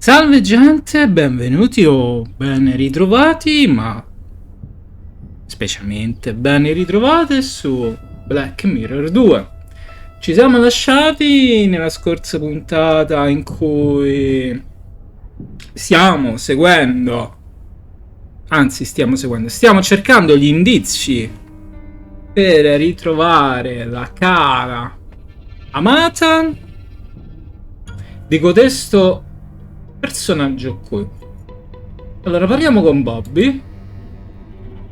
Salve gente, benvenuti o ben ritrovati, ma specialmente ben ritrovate su Black Mirror 2. Ci siamo lasciati nella scorsa puntata in cui stiamo cercando gli indizi per ritrovare la cara amata di codesto personaggio qui. Allora parliamo con Bobby.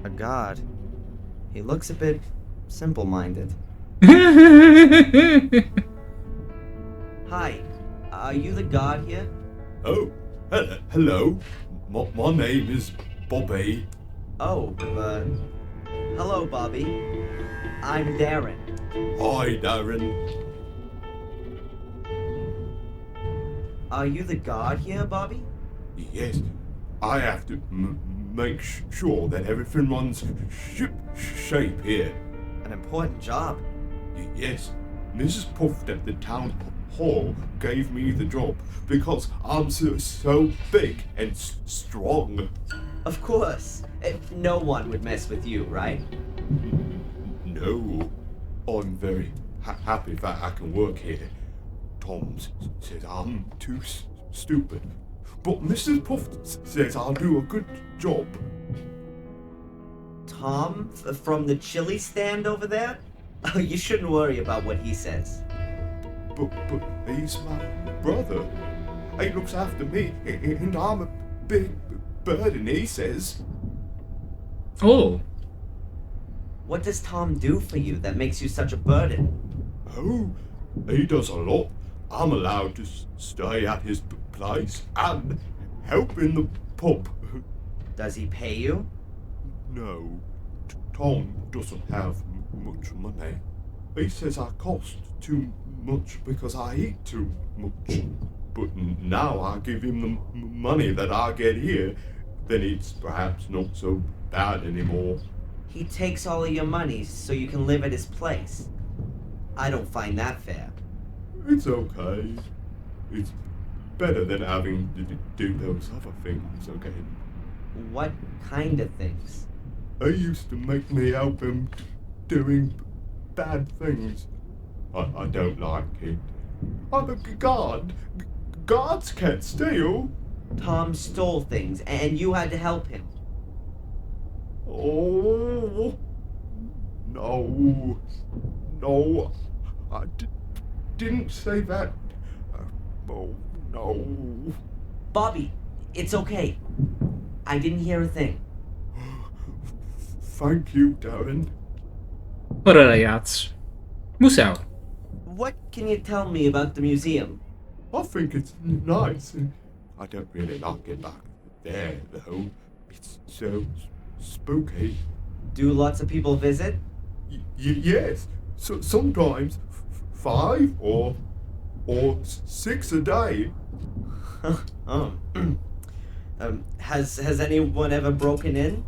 A god. He looks a bit simple-minded. Hi, are you the god here? Oh, hello. My name is Bobby. Oh, hello, Bobby. I'm Darren. Hi, Darren. Are you the god here, Bobby? Yes, I have to make sure that everything runs shape here. An important job. Yes, Mrs. Puff at the town hall gave me the job because I'm so big and strong. Of course. No one would mess with you, right? No, I'm very happy that I can work here. Tom says I'm too stupid, but Mrs. Puff says I'll do a good job. Tom, from the chili stand over there? Oh, you shouldn't worry about what he says. But he's my brother. He looks after me, and I'm a big burden, he says. Oh, What does Tom do for you that makes you such a burden? Oh, he does a lot. I'm allowed to stay at his place and help in the pub. Does he pay you? No, Tom doesn't have much money. He says I cost too much because I eat too much. But now I give him the money that I get here, then it's perhaps not so bad anymore. He takes all of your money so you can live at his place. I don't find that fair. It's okay. It's better than having to do those other things again. What kind of things? He used to make me help him doing bad things. I don't like it. I'm a god. Gods can't steal. Tom stole things and you had to help him. Oh, no. No, I didn't say that. Oh, no. Bobby, it's okay. I didn't hear a thing. Thank you, Darren. ora ragazzi, museo. What can you tell me about the museum? I think it's nice. I don't really like it back there, though. It's so spooky. Do lots of people visit? Yes. So sometimes 5 or 6 a day. Oh. Has anyone ever broken in?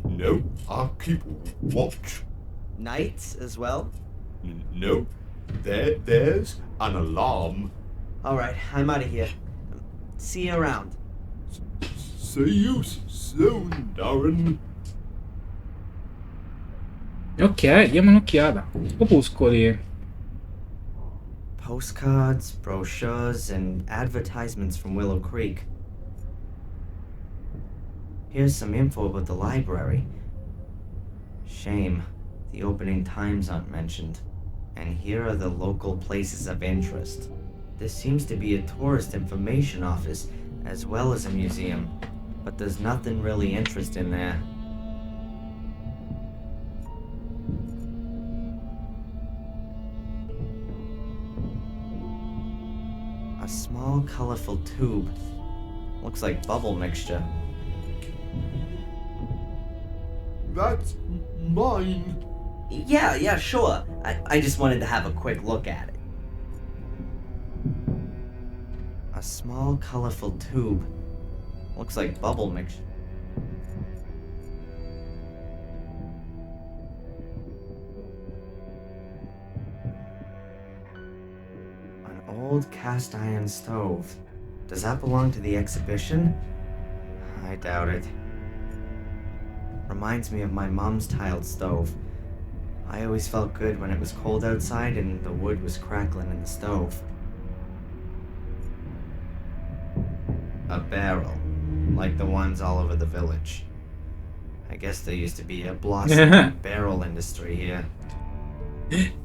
No, I keep watch. Nights as well? No, there's an alarm. Alright, I'm out of here. See you around. See you soon, Darren. Ok, diamo un'occhiata. Opuscoli. Postcards, brochures, and advertisements from Willow Creek. Here's some info about the library. Shame, the opening times aren't mentioned. And here are the local places of interest. This seems to be a tourist information office, as well as a museum. But there's nothing really interesting there. A small, colorful tube. Looks like bubble mixture. That's mine. Yeah, sure. I just wanted to have a quick look at it. A small, colorful tube. Looks like bubble mixture. An old cast iron stove. Does that belong to the exhibition? I doubt it. Reminds me of my mom's tiled stove. I always felt good when it was cold outside and the wood was crackling in the stove. A barrel, like the ones all over the village. I guess there used to be a blossoming barrel industry here.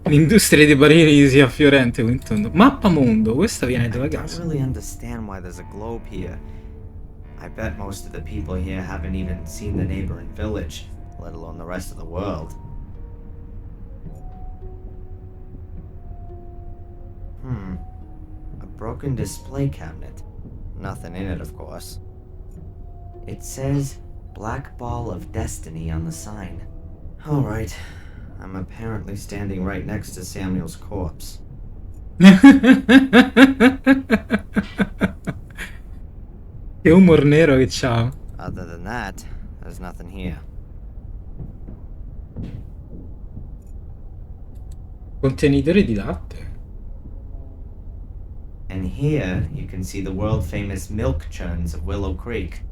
L'industria dei barili sia fiorente, quinto. Mappamondo, questa viene dalla I don't casa. really understand why there's a globe here. I bet most of the people here haven't even seen the neighboring village, let alone the rest of the world. A broken display cabinet. Nothing in it, of course. It says Black Ball of Destiny on the sign. Alright, I'm apparently standing right next to Samuel's corpse. Che humor nero che c'ha. Other than that, there's nothing here. Contenitore di latte. And here, you can see the world-famous milk churns of Willow Creek.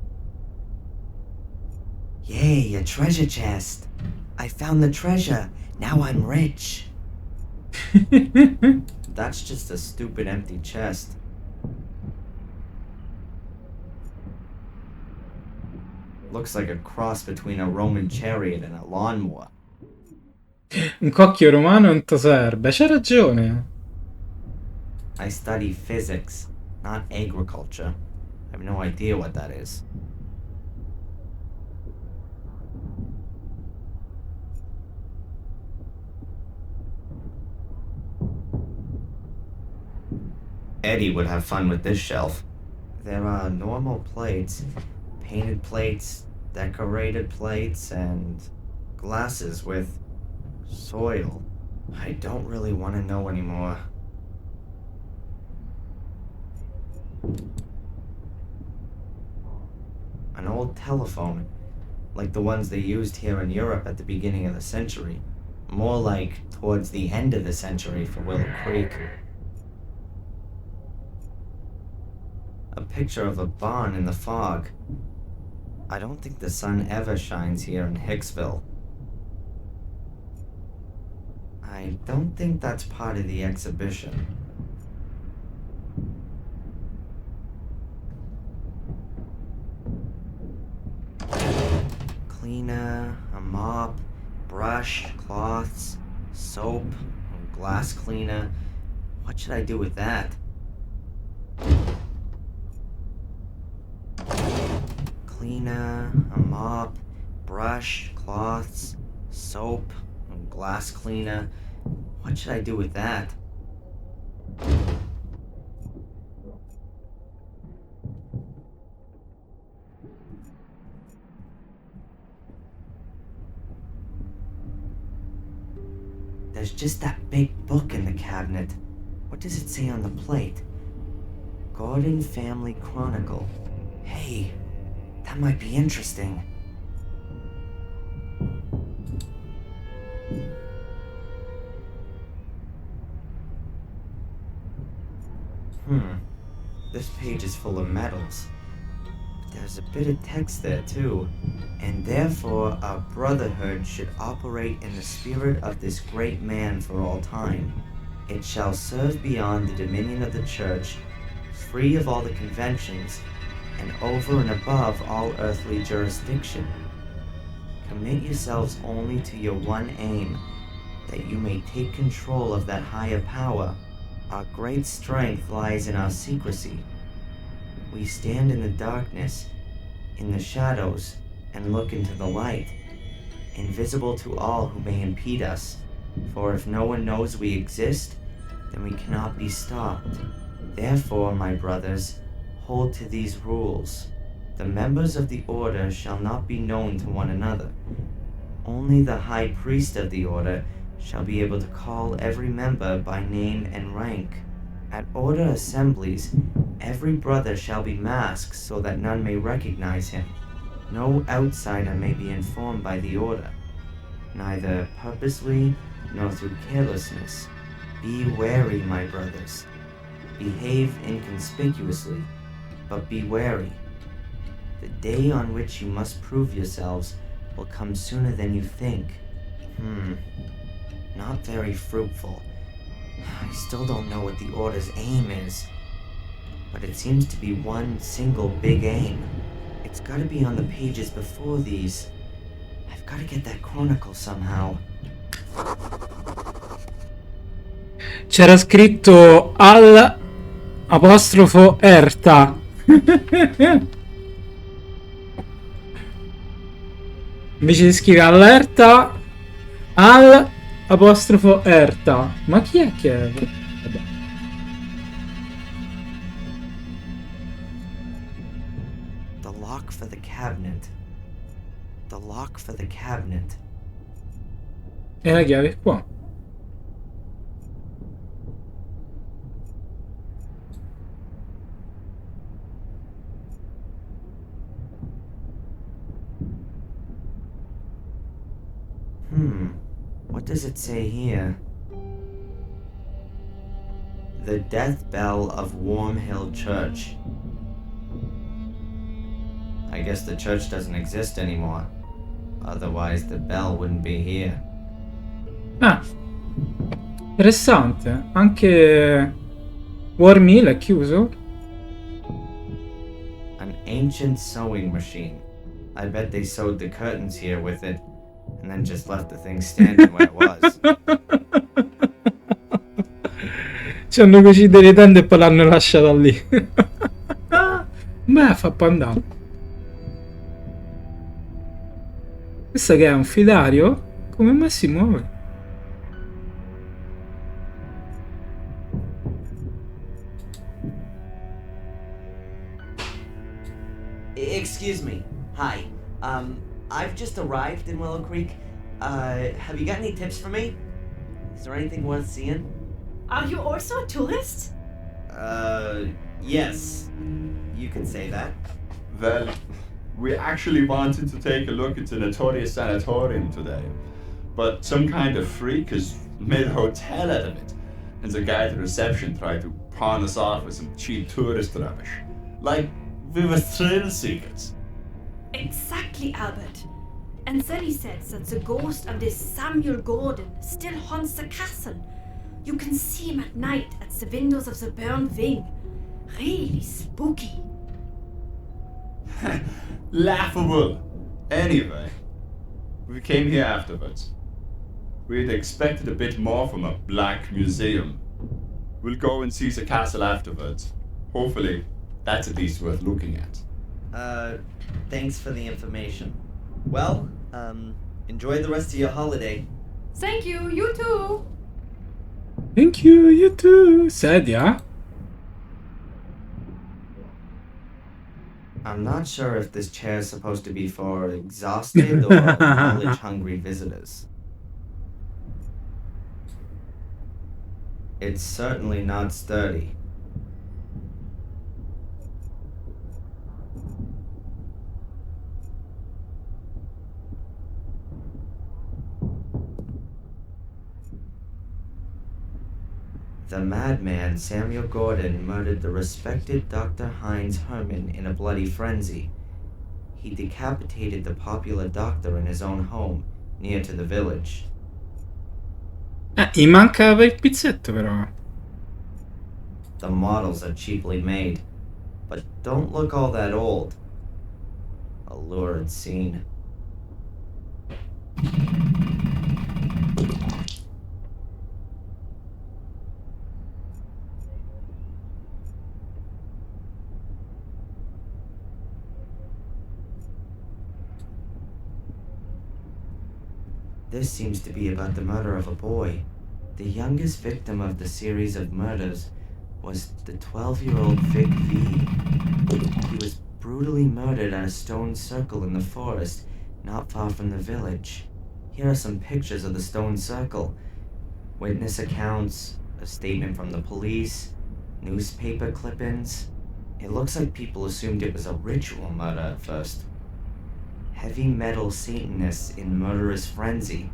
Yay, a treasure chest! I found the treasure! Now I'm rich! That's just a stupid empty chest. Looks like a cross between a Roman chariot and a lawnmower. Un cocchio romano e un toserbe. C'ha ragione. I study physics, not agriculture. I have no idea what that is. Eddie would have fun with this shelf. There are normal plates, painted plates, decorated plates, and glasses with soil. I don't really want to know anymore. An old telephone, like the ones they used here in Europe at the beginning of the century. More like towards the end of the century for Willow Creek. A picture of a barn in the fog. I don't think the sun ever shines here in Hicksville. I don't think that's part of the exhibition. Cleaner, a mop, brush, cloths, soap, and glass cleaner. What should I do with that? Cleaner, a mop, brush, cloths, soap, and glass cleaner. What should I do with that? There's just that big book in the cabinet. What does it say on the plate? Gordon Family Chronicle. Hey, that might be interesting. This page is full of medals. But there's a bit of text there too. And therefore our brotherhood should operate in the spirit of this great man for all time. It shall serve beyond the dominion of the church, free of all the conventions, and over and above all earthly jurisdiction. Commit yourselves only to your one aim, that you may take control of that higher power. Our great strength lies in our secrecy. We stand in the darkness, in the shadows, and look into the light, invisible to all who may impede us. For if no one knows we exist, then we cannot be stopped. Therefore, my brothers, hold to these rules. The members of the order shall not be known to one another. Only the high priest of the order shall be able to call every member by name and rank. At order assemblies, every brother shall be masked so that none may recognize him. No outsider may be informed by the order, neither purposely nor through carelessness. Be wary, my brothers. Behave inconspicuously. But be wary. The day on which you must prove yourselves will come sooner than you think. Not very fruitful. I still don't know what the Order's aim is. But it seems to be one single big aim. It's gotta be on the pages before these. I've gotta get that chronicle somehow. C'era scritto al apostrofo erta. Invece di scrivere allerta, al apostrofo erta. Ma chi è che è? Vabbè. The lock for the cabinet. The lock for the cabinet. E la chiave è qua. What does it say here? The death bell of Warm Hill Church. I guess the church doesn't exist anymore. Otherwise the bell wouldn't be here. Ah, interessante. Anche Warm Hill è chiuso? An ancient sewing machine. I bet they sewed the curtains here with it, and then just left the thing standing where it was. Ci hanno cucito le tende e poi l'hanno lasciata lì. Beh, fa pandà. Questo che è un filario? Come mai si muove? Excuse me. Hi. I've just arrived in Willow Creek. Have you got any tips for me? Is there anything worth seeing? Are you also a tourist? Yes. You can say that. Well, we actually wanted to take a look at the notorious sanatorium today. But some kind of freak has made a hotel out of it. And the guy at the reception tried to pawn us off with some cheap tourist rubbish. Like we were thrill seekers. Exactly, Albert. And Sally says that the ghost of this Samuel Gordon still haunts the castle. You can see him at night at the windows of the burned wing. Really spooky. Laughable. Anyway, we came here afterwards. We'd expected a bit more from a black museum. We'll go and see the castle afterwards. Hopefully, that's at least worth looking at. Thanks for the information. Well, enjoy the rest of your holiday. Thank you, you too. Thank you, you too. Sedia? I'm not sure if this chair is supposed to be for exhausted or knowledge-hungry visitors. It's certainly not sturdy. The madman Samuel Gordon murdered the respected Dr. Heinz Herman in a bloody frenzy. He decapitated the popular doctor in his own home, near to the village. Gli mancava il pizzetto però. The models are cheaply made, but don't look all that old. A lurid scene. This seems to be about the murder of a boy. The youngest victim of the series of murders was the 12-year-old Vic V. He was brutally murdered at a stone circle in the forest, not far from the village. Here are some pictures of the stone circle. Witness accounts, a statement from the police, newspaper clippings. It looks like people assumed it was a ritual murder at first. Heavy metal Satanists in murderous frenzy.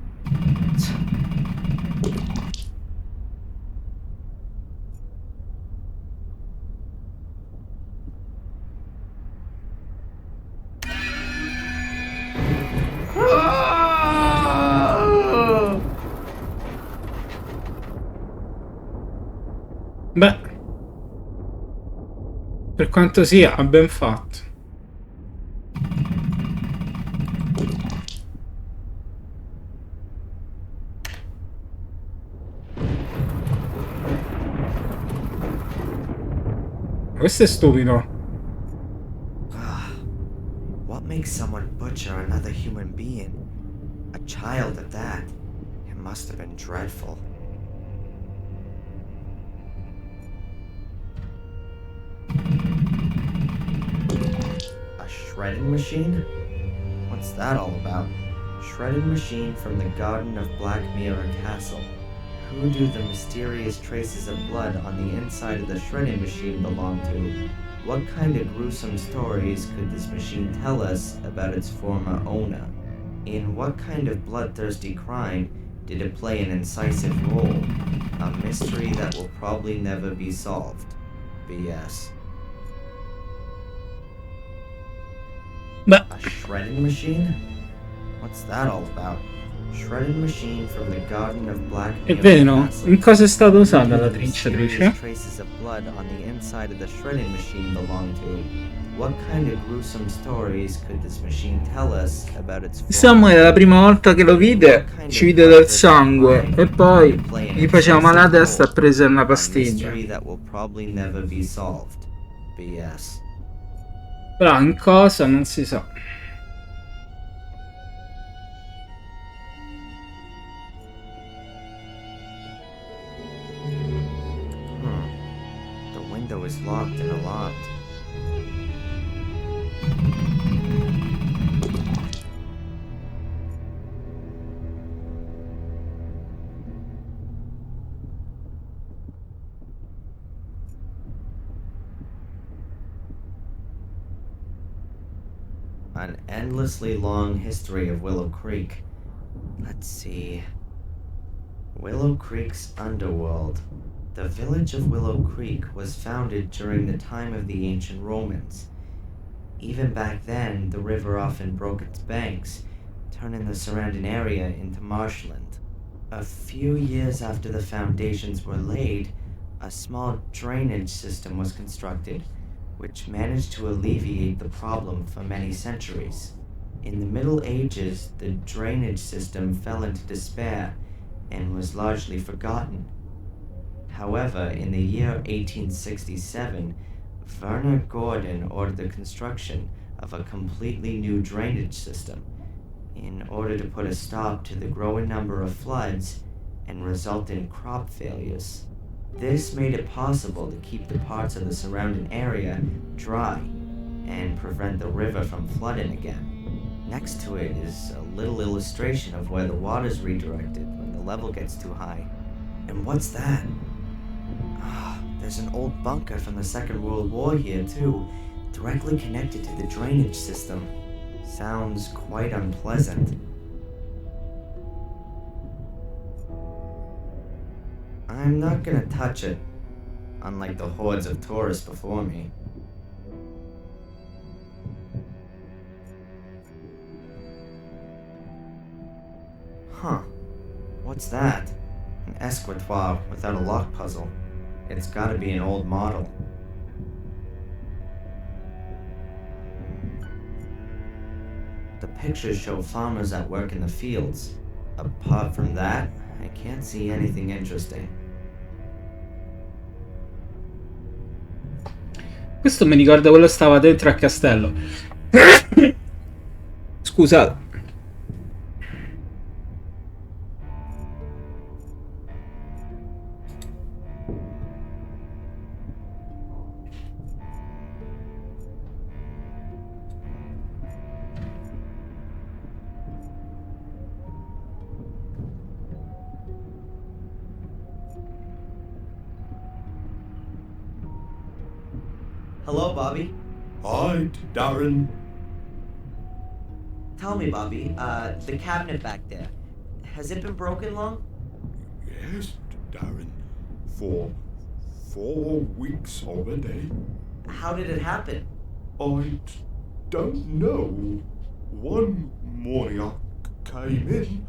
Beh, per quanto sia, ha ben fatto. Questo è stupido. What makes someone butcher another human being? A child at that. It must have been dreadful. A shredding machine? What's that all about? Shredding machine from the garden of Black Mirror Castle. Who do the mysterious traces of blood on the inside of the shredding machine belong to? What kind of gruesome stories could this machine tell us about its former owner? In what kind of bloodthirsty crime did it play an incisive role? A mystery that will probably never be solved. BS. Beh, A shredding machine? What's that all about? Shredding machine from the garden of Black è Mirror vero, Castle. in cosa è stata usata Who la do the trinciatrice? mysterious traces of blood on the inside of the shredding machine belong to? What kind of gruesome stories could this machine tell us about its Samuele la prima volta che lo vide ci vide del sangue e poi gli faceva male la testa e prese una A pastiglia. mystery that will probably never be solved. BS. Però in cosa non si sa. The window is locked and alarmed. An endlessly long history of Willow Creek. Let's see. Willow Creek's underworld. The village of Willow Creek was founded during the time of the ancient Romans. Even back then, the river often broke its banks, turning the surrounding area into marshland. A few years after the foundations were laid, a small drainage system was constructed, which managed to alleviate the problem for many centuries. In the Middle Ages, the drainage system fell into despair and was largely forgotten. However, in the year 1867, Werner Gordon ordered the construction of a completely new drainage system in order to put a stop to the growing number of floods and resultant crop failures. This made it possible to keep the parts of the surrounding area dry and prevent the river from flooding again. Next to it is a little illustration of where the water's redirected when the level gets too high. And what's that? There's an old bunker from the Second World War here too, directly connected to the drainage system. Sounds quite unpleasant. I'm not gonna touch it, unlike the hordes of tourists before me. Huh. What's that? An escritoire without a lock puzzle. It's gotta be an old model. The pictures show farmers at work in the fields. Apart from that, I can't see anything interesting. Questo mi ricorda quello che stava dentro al castello. Scusate. Hello, Bobby. Hi, Darren. Tell me, Bobby, the cabinet back there, has it been broken long? Yes, Darren. For 4 weeks already. How did it happen? I don't know. One morning I came in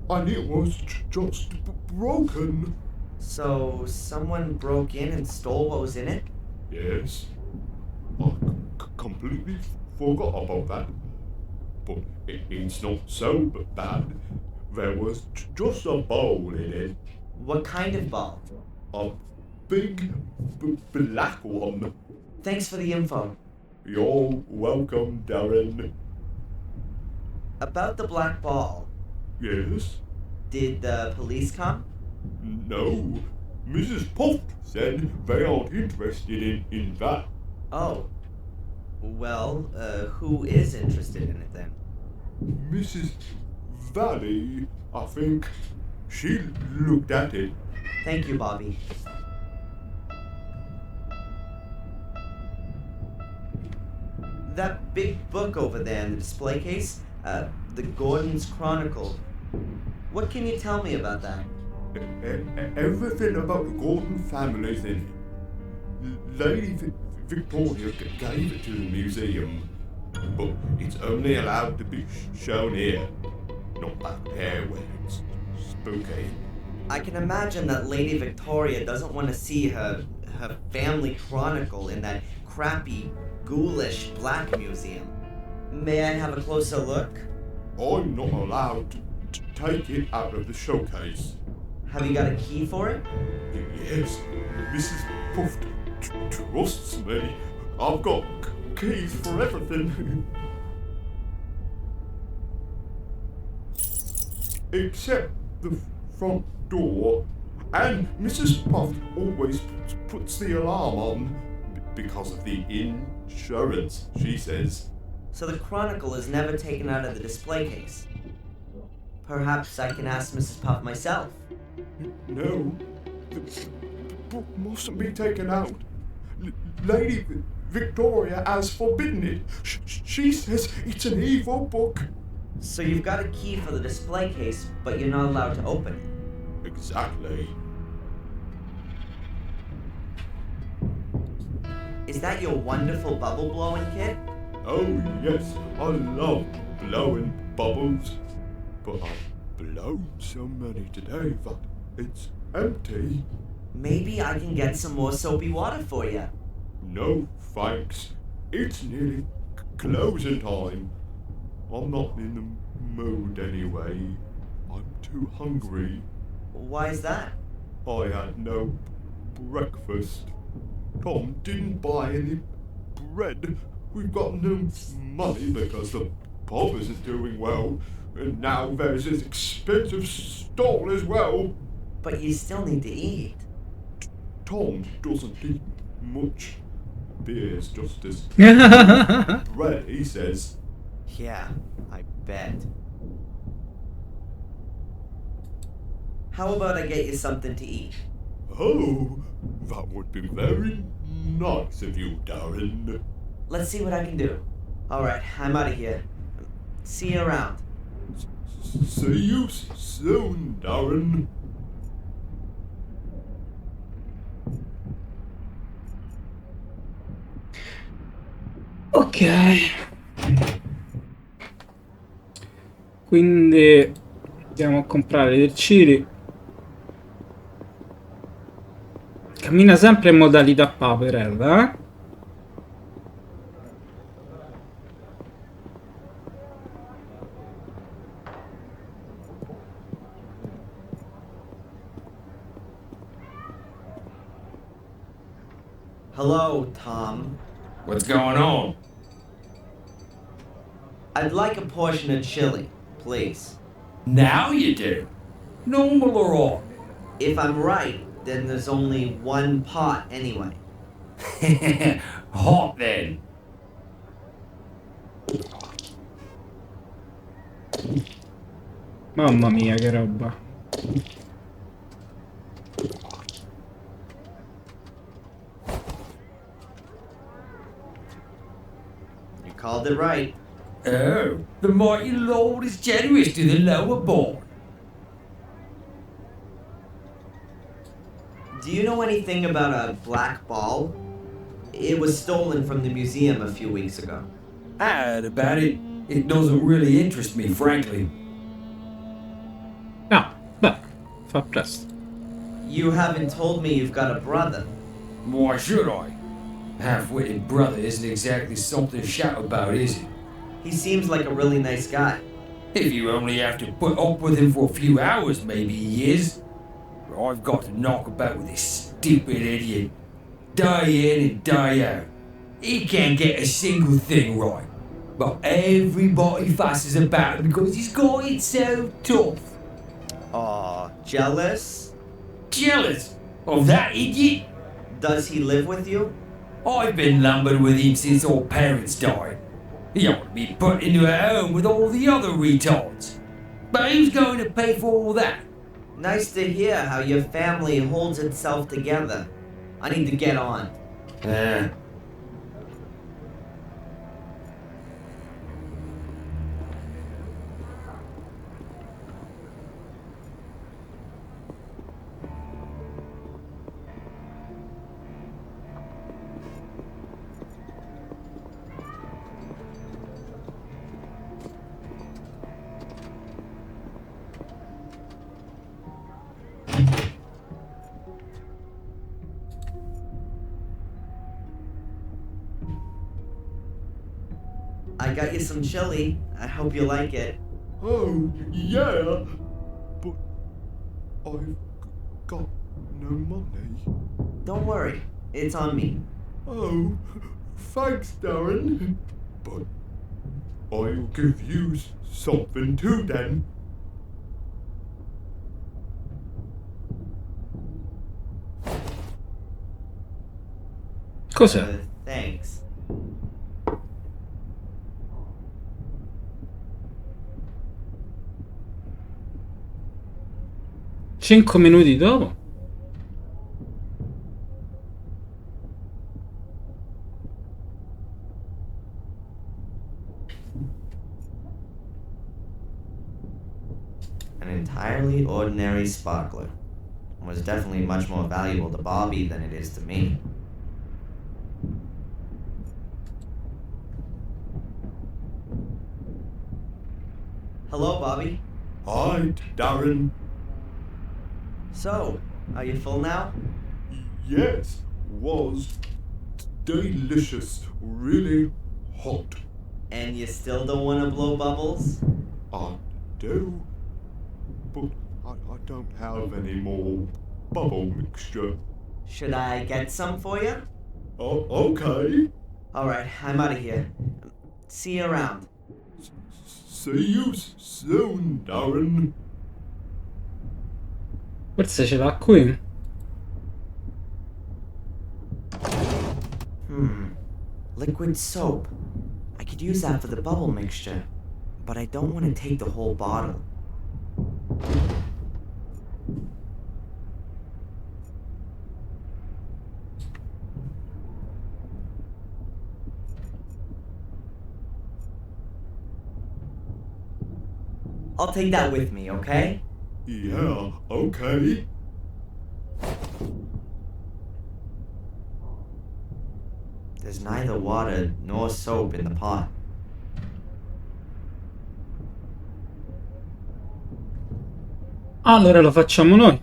and it was just broken. So, someone broke in and stole what was in it? Yes. I completely forgot about that. But it's not so bad. There was just a bowl in it. What kind of ball? A big black one. Thanks for the info. You're welcome, Darren. About the black ball, Yes? did the police come? No. Mrs. Puff said they aren't interested in that. Oh. Well, who is interested in it then? Mrs. Valley, I think. She looked at it. Thank you, Bobby. That big book over there in the display case, the Gordon's Chronicle. What can you tell me about that? Everything about the Gordon family's in it. Lady Victoria gave it to the museum, but it's only allowed to be shown here, not back there where it's spooky. I can imagine that Lady Victoria doesn't want to see her family chronicle in that crappy, ghoulish black museum. May I have a closer look? I'm not allowed to take it out of the showcase. Have you got a key for it? Yes, Mrs. Puff trusts me. I've got keys for everything. Except the front door. And Mrs. Puff always puts the alarm on because of the insurance, she says. So the chronicle is never taken out of the display case. Perhaps I can ask Mrs. Puff myself. No, the book mustn't be taken out. Lady Victoria has forbidden it. She says it's an evil book. So you've got a key for the display case, but you're not allowed to open it. Exactly. Is that your wonderful bubble blowing kit? Oh yes, I love blowing bubbles. But I've blown so many today that it's empty. Maybe I can get some more soapy water for you. No thanks. It's nearly closing time. I'm not in the mood anyway. I'm too hungry. Why is that? I had no breakfast. Tom didn't buy any bread. We've got no money because the pub isn't doing well. And now there's this expensive stall as well. But you still need to eat. Tom doesn't eat much. Beer's just as bread, he says. Yeah, I bet. How about I get you something to eat? Oh, that would be very nice of you, Darren. Let's see what I can do. Alright, I'm out of here. See you around. See you soon, Darren. Ok. Quindi andiamo a comprare del chili. Cammina sempre in modalità paperella, eh? Hello, Tom. What's going on? I'd like a portion of chili, please. Now you do. Normal or odd? If I'm right, then there's only one pot anyway. Hot then. Mamma mia, che roba. You called it right. Oh, the mighty Lord is generous to the lower born. Do you know anything about a black ball? It was stolen from the museum a few weeks ago. I heard about it. It doesn't really interest me, frankly. No, beh, fa presto. You haven't told me you've got a brother. Why should I? Half-witted brother isn't exactly something to shout about, is it? He seems like a really nice guy. If you only have to put up with him for a few hours, maybe he is. But I've got to knock about with this stupid idiot. Day in and day out. He can't get a single thing right. But everybody fusses about him because he's got it so tough. Aw, jealous? Jealous of that idiot? Does he live with you? I've been lumbered with him since our parents died. He ought to be put into a home with all the other retards. But who's going to pay for all that? Nice to hear how your family holds itself together. I need to get on. I got you some chili. I hope you like it. Oh, yeah. But I've got no money. Don't worry, it's on me. Oh, thanks, Darren. But I'll give you something too then. Cos'è? Thanks. Cinque minuti dopo. An entirely ordinary sparkler. Was definitely much more valuable to Bobby than it is to me. Hello, Bobby. Hi, Darren. So, are you full now? Yes, was delicious, really hot. And you still don't want to blow bubbles? I do, but I don't have any more bubble mixture. Should I get some for you? Oh, okay. Alright, I'm out of here. See you around. See you soon, Darren. Forse ce l'ha qui. Liquid soap. I could use that for the bubble mixture, but I don't want to take the whole bottle. I'll take that with me, okay? Yeah, okay. There's neither water nor soap in the pot. Allora lo facciamo noi.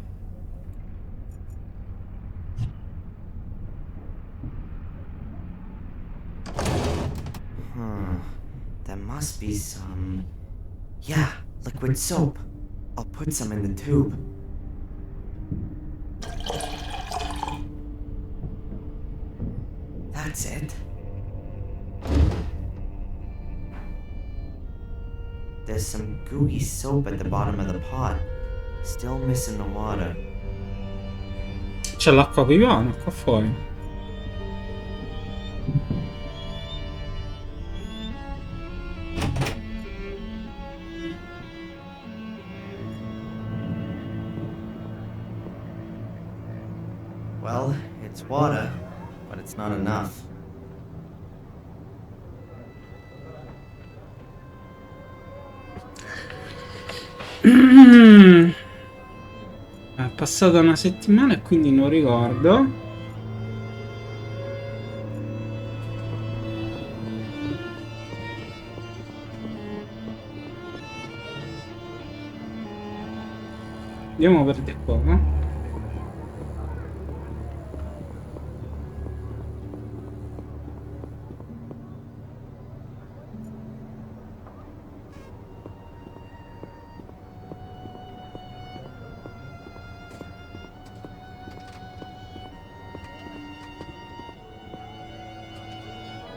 There must be some... Yeah, liquid soap. I'll put some in the tube. That's it. There's some gooey soap at the bottom of the pot. Still missing the water. C'è l'acqua piovana qua fuori. Well, it's water, but it's not enough. È passata una settimana e quindi non ricordo. Andiamo per di qua.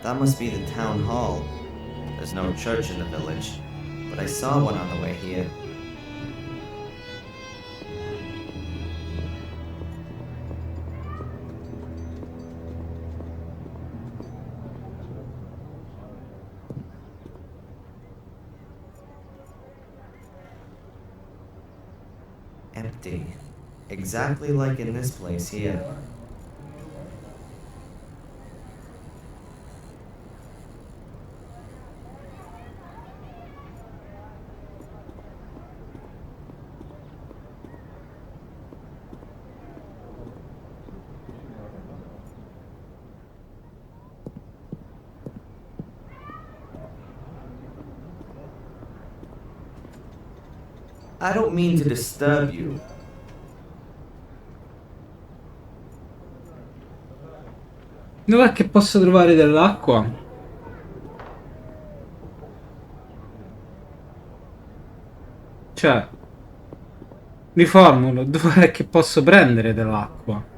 That must be the town hall. There's no church in the village, but I saw one on the way here. Empty. Exactly like in this place here. I don't mean to disturb you. Dov'è che posso trovare dell'acqua? Cioè, riformulo, dov'è che posso prendere dell'acqua?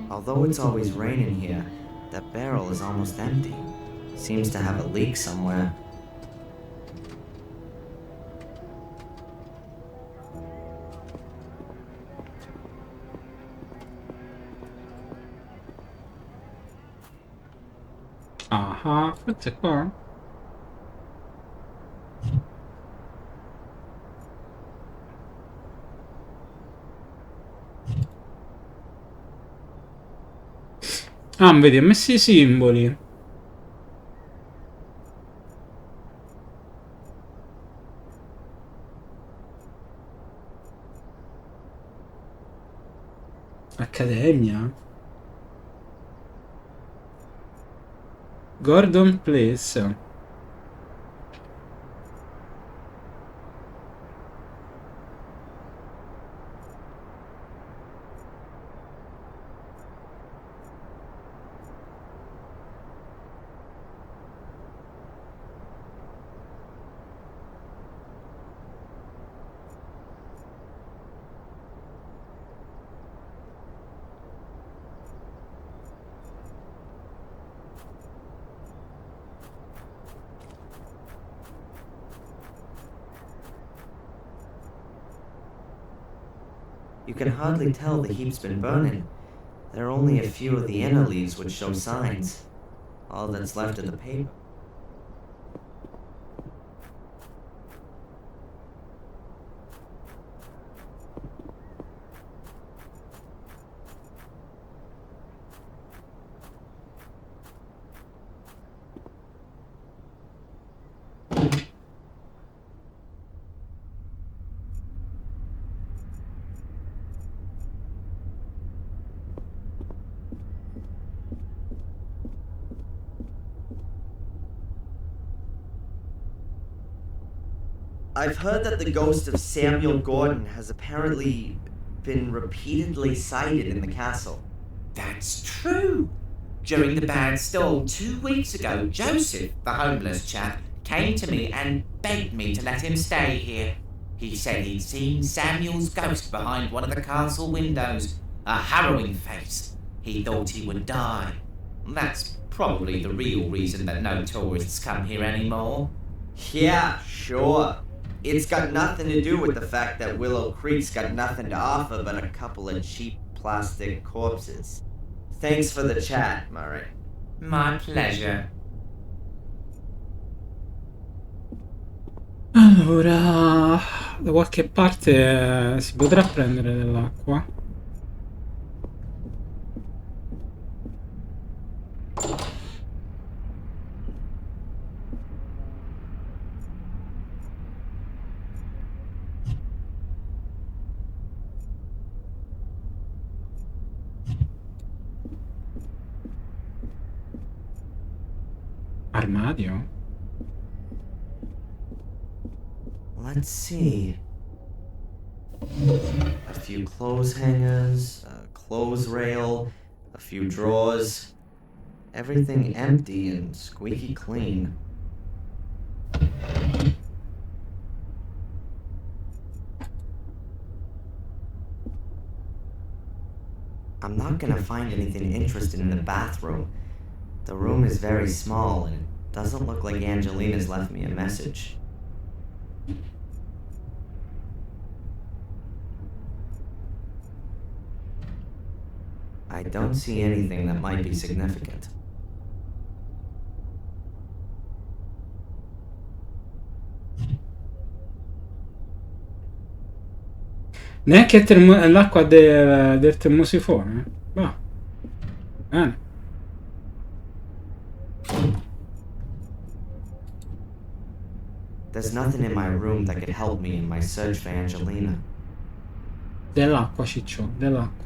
Although it's always raining here, that barrel is almost empty. Seems to have a leak somewhere. Ah, forse è qua? Ah, vedi, ha messo i simboli. Accademia? Gordon Place. You can hardly tell the heap's been burning. There are only a few of the inner leaves which show signs. All that's left of the paper. I've heard that the ghost of Samuel Gordon has apparently been repeatedly sighted in the castle. That's true. During the bad storm 2 weeks ago, Joseph, the homeless chap, came to me and begged me to let him stay here. He said he'd seen Samuel's ghost behind one of the castle windows. A harrowing face. He thought he would die. That's probably the real reason that no tourists come here anymore. Yeah, sure. It's got nothing to do with the fact that Willow Creek's got nothing to offer but a couple of cheap plastic corpses. Thanks for the chat, Murray. My pleasure. Allora, da qualche parte si potrà prendere dell'acqua. Armadio? Let's see. A few clothes hangers, a clothes rail, a few drawers. Everything empty and squeaky clean. I'm not gonna find anything interesting in the bathroom. The room is very small and it doesn't look like Angelina's left me a message. I don't see anything that might be significant. Neanche l'acqua del termosifone? Va. Bene. There's nothing in my room that could help me in my search for Angelina. Dell'acqua, ciccio, dell'acqua.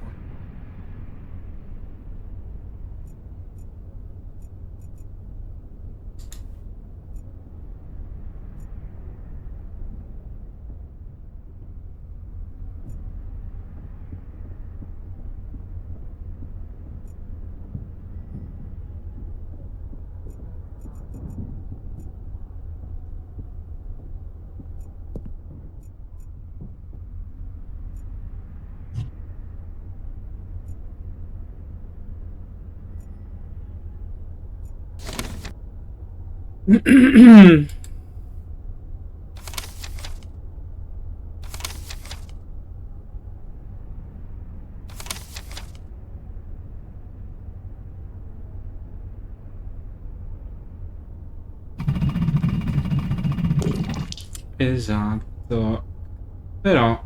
Esatto. Però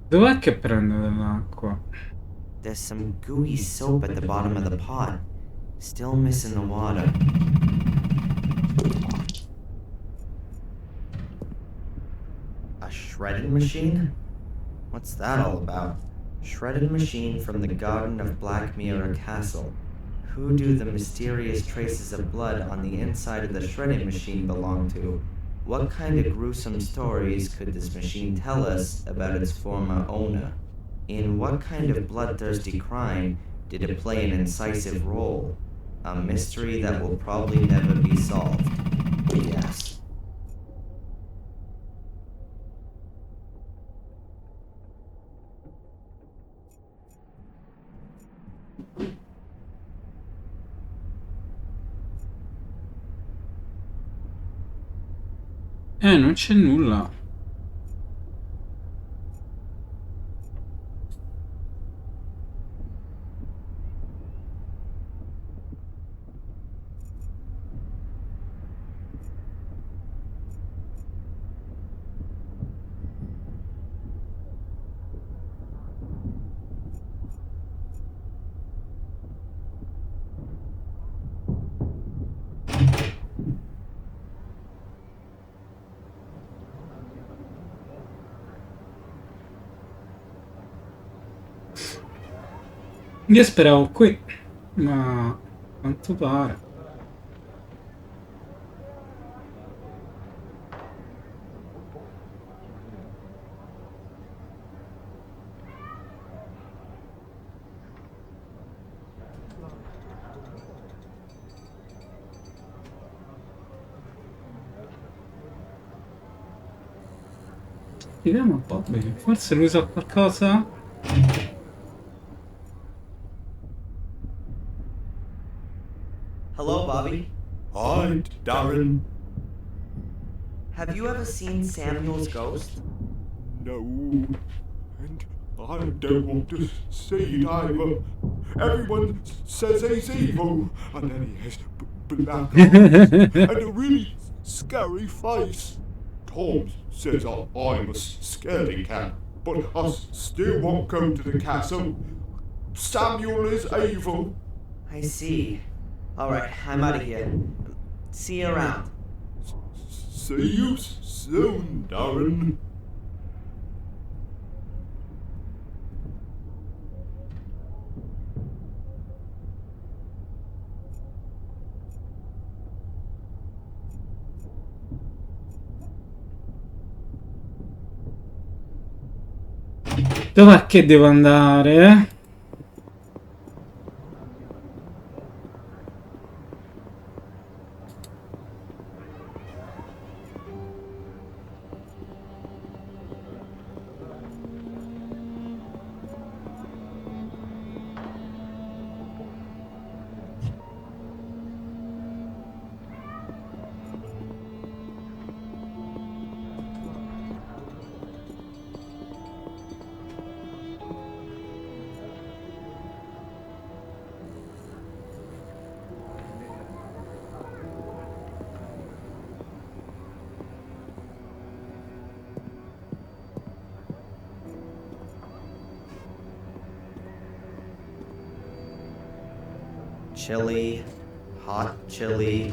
dov'è che prendo dell'acqua? There's some gooey soap at the bottom of the pot. Still missing the water. A shredding machine? What's that all about? Shredded machine from the garden of Black Mirror Castle. Who do the mysterious traces of blood on the inside of the shredding machine belong to? What kind of gruesome stories could this machine tell us about its former owner? In what kind of bloodthirsty crime did it play an incisive role? A mystery that will probably never be solved. Yes. Non c'è nulla. Io speravo qui, ma a quanto pare. Vediamo un po' bene, forse lui sa qualcosa? Hello, Bobby. Hi, Darren. Have you ever seen Samuel's ghost? No. And I don't want to see it either. Everyone says he's evil, and then he has black eyes and a really scary face. Tom says I'm a scaredy cat, but I still won't go to the castle. Samuel is evil. I see. Alright, I'm out of here. See you around. See you soon, Darren. Dov'è che devo andare? Chili, hot chili,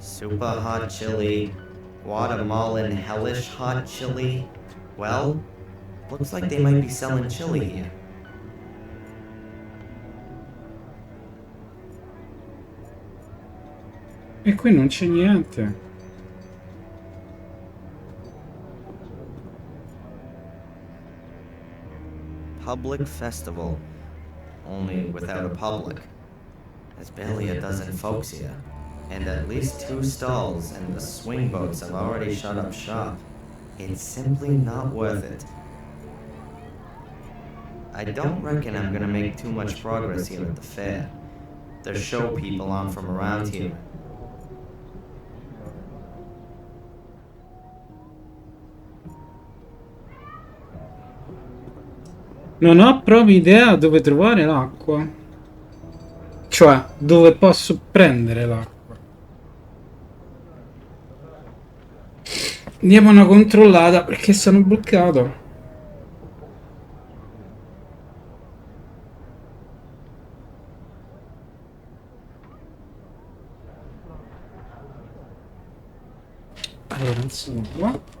super hot chili, Guatemalan hellish hot chili. Well, looks like they might be selling chili here. E qui non c'è niente. Public festival, only without a public. There's barely a dozen folks here, and at least 2 stalls, and the swing boats have already shut up shop. It's simply not worth it. I don't reckon I'm gonna make too much progress here at the fair. There's show people on from around here. Non ho proprio idea dove trovare l'acqua. Cioè, dove posso prendere l'acqua. Diamo una controllata perché sono bloccato. Allora, insomma, qua.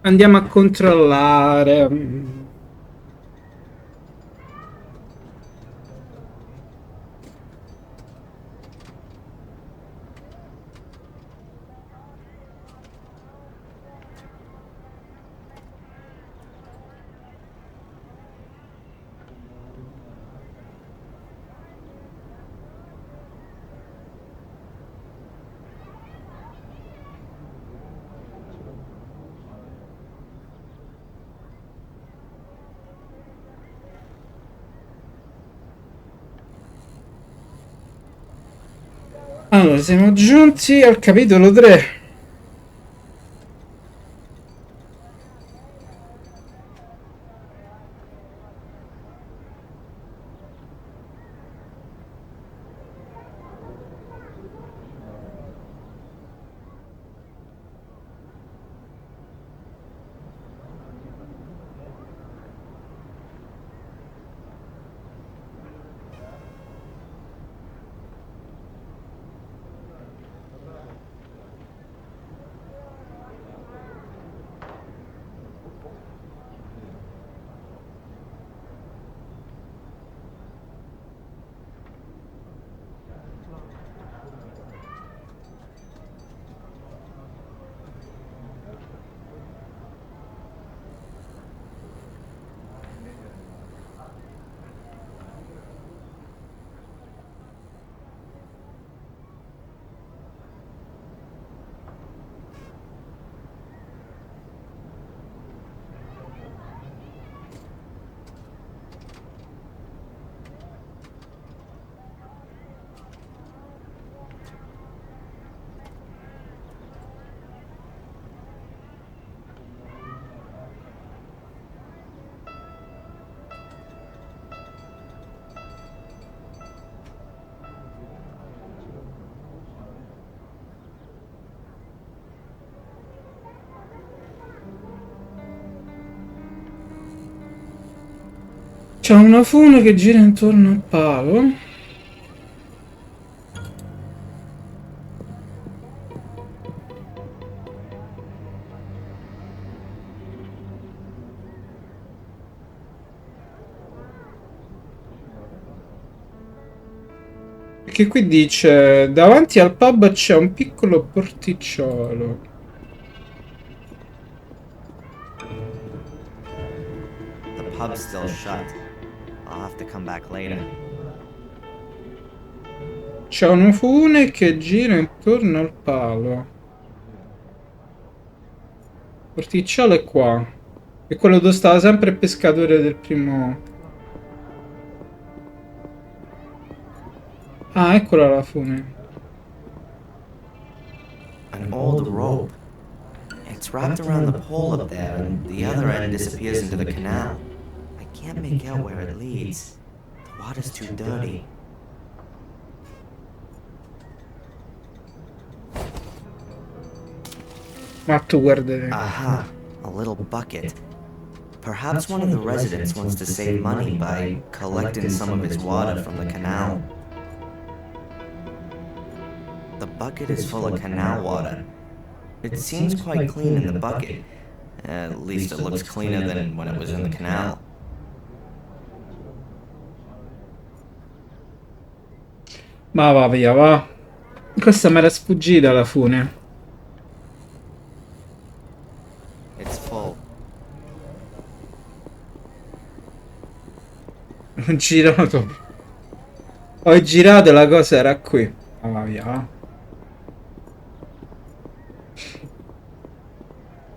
Andiamo a controllare. Allora, siamo giunti al capitolo 3. C'è una fune che gira intorno al palo. Perché qui dice davanti al pub c'è un piccolo porticciolo. The pub's still shut. I'll have to come back later. C'è un fune che gira intorno al palo. Porticciolo è qua. È quello dove stava sempre il pescatore del primo. Ah, eccola la fune. An old rope. It's wrapped around the pole up there, and the other end disappears into the canal. I can't make out where it leads. The water's too dirty. Ma tu guarda. Aha, a little bucket. Perhaps one of the residents wants to save money by collecting some of his water from the canal. The bucket is full of canal water. It seems quite clean in the bucket. At least it looks cleaner than when it was in the canal. Ma va via, va. Questa mi era sfuggita alla fune. It's full. Ho girato. Ho girato e la cosa era qui. Ma via, va.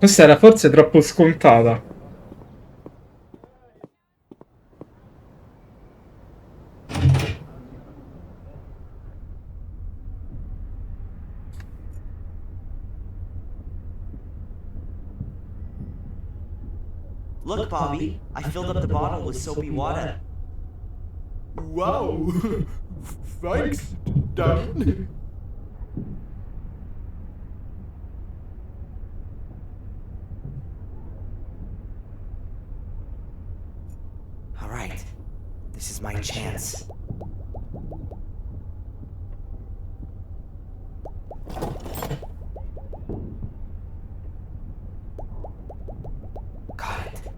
Questa era forse troppo scontata. Look, Bobby, I filled up the bottle with soapy water. Wow! Thanks, Dan. All right, this is my chance. Got it.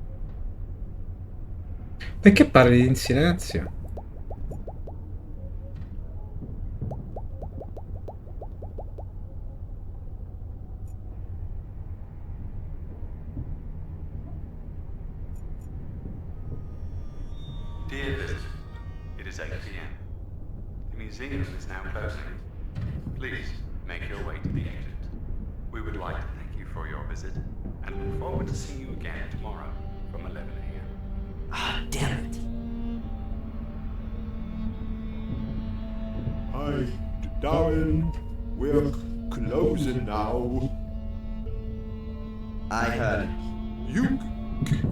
Perché parli in silenzio? Dear visitor, it is 8 p.m. The museum is now closing. Please make your way to the exit. We would like to thank you for your visit and look forward to seeing you again tomorrow from 11 a.m. Ah, damn it. Hi, Darren. We're closing now. I heard. You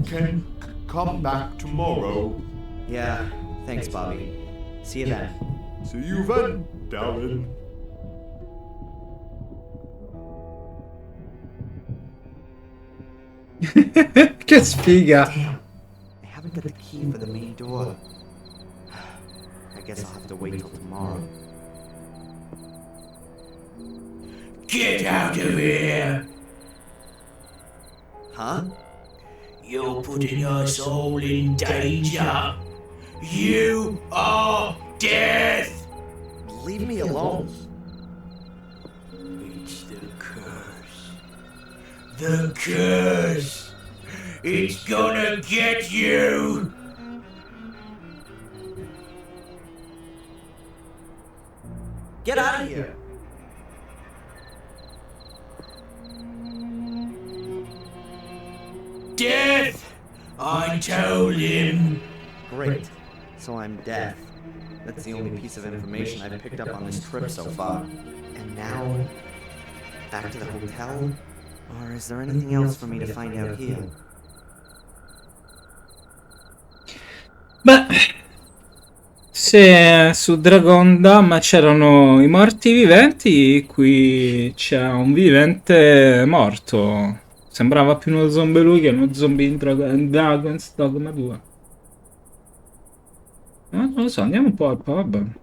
can come back tomorrow. Yeah, thanks, Bobby. See you then. See you then, Darren. Che sfiga! Damn, I haven't got the key for the main door. I guess I'll have to wait till tomorrow. Get out of here! Huh? You're putting us all in danger. You are death! Leave me alone. It's the curse. The curse! It's gonna get you! Get out of here. Death! I told him. Great. So I'm deaf. That's the only piece of information I've picked up on this trip so far. And now, back to the hotel? Or is there anything else for me to find out here? Beh, se su Dragon Dam c'erano i morti viventi, qui c'è un vivente morto. Sembrava più uno zombie lui che uno zombie in Dragon's Dogma 2. Non lo so, andiamo un po' al pub.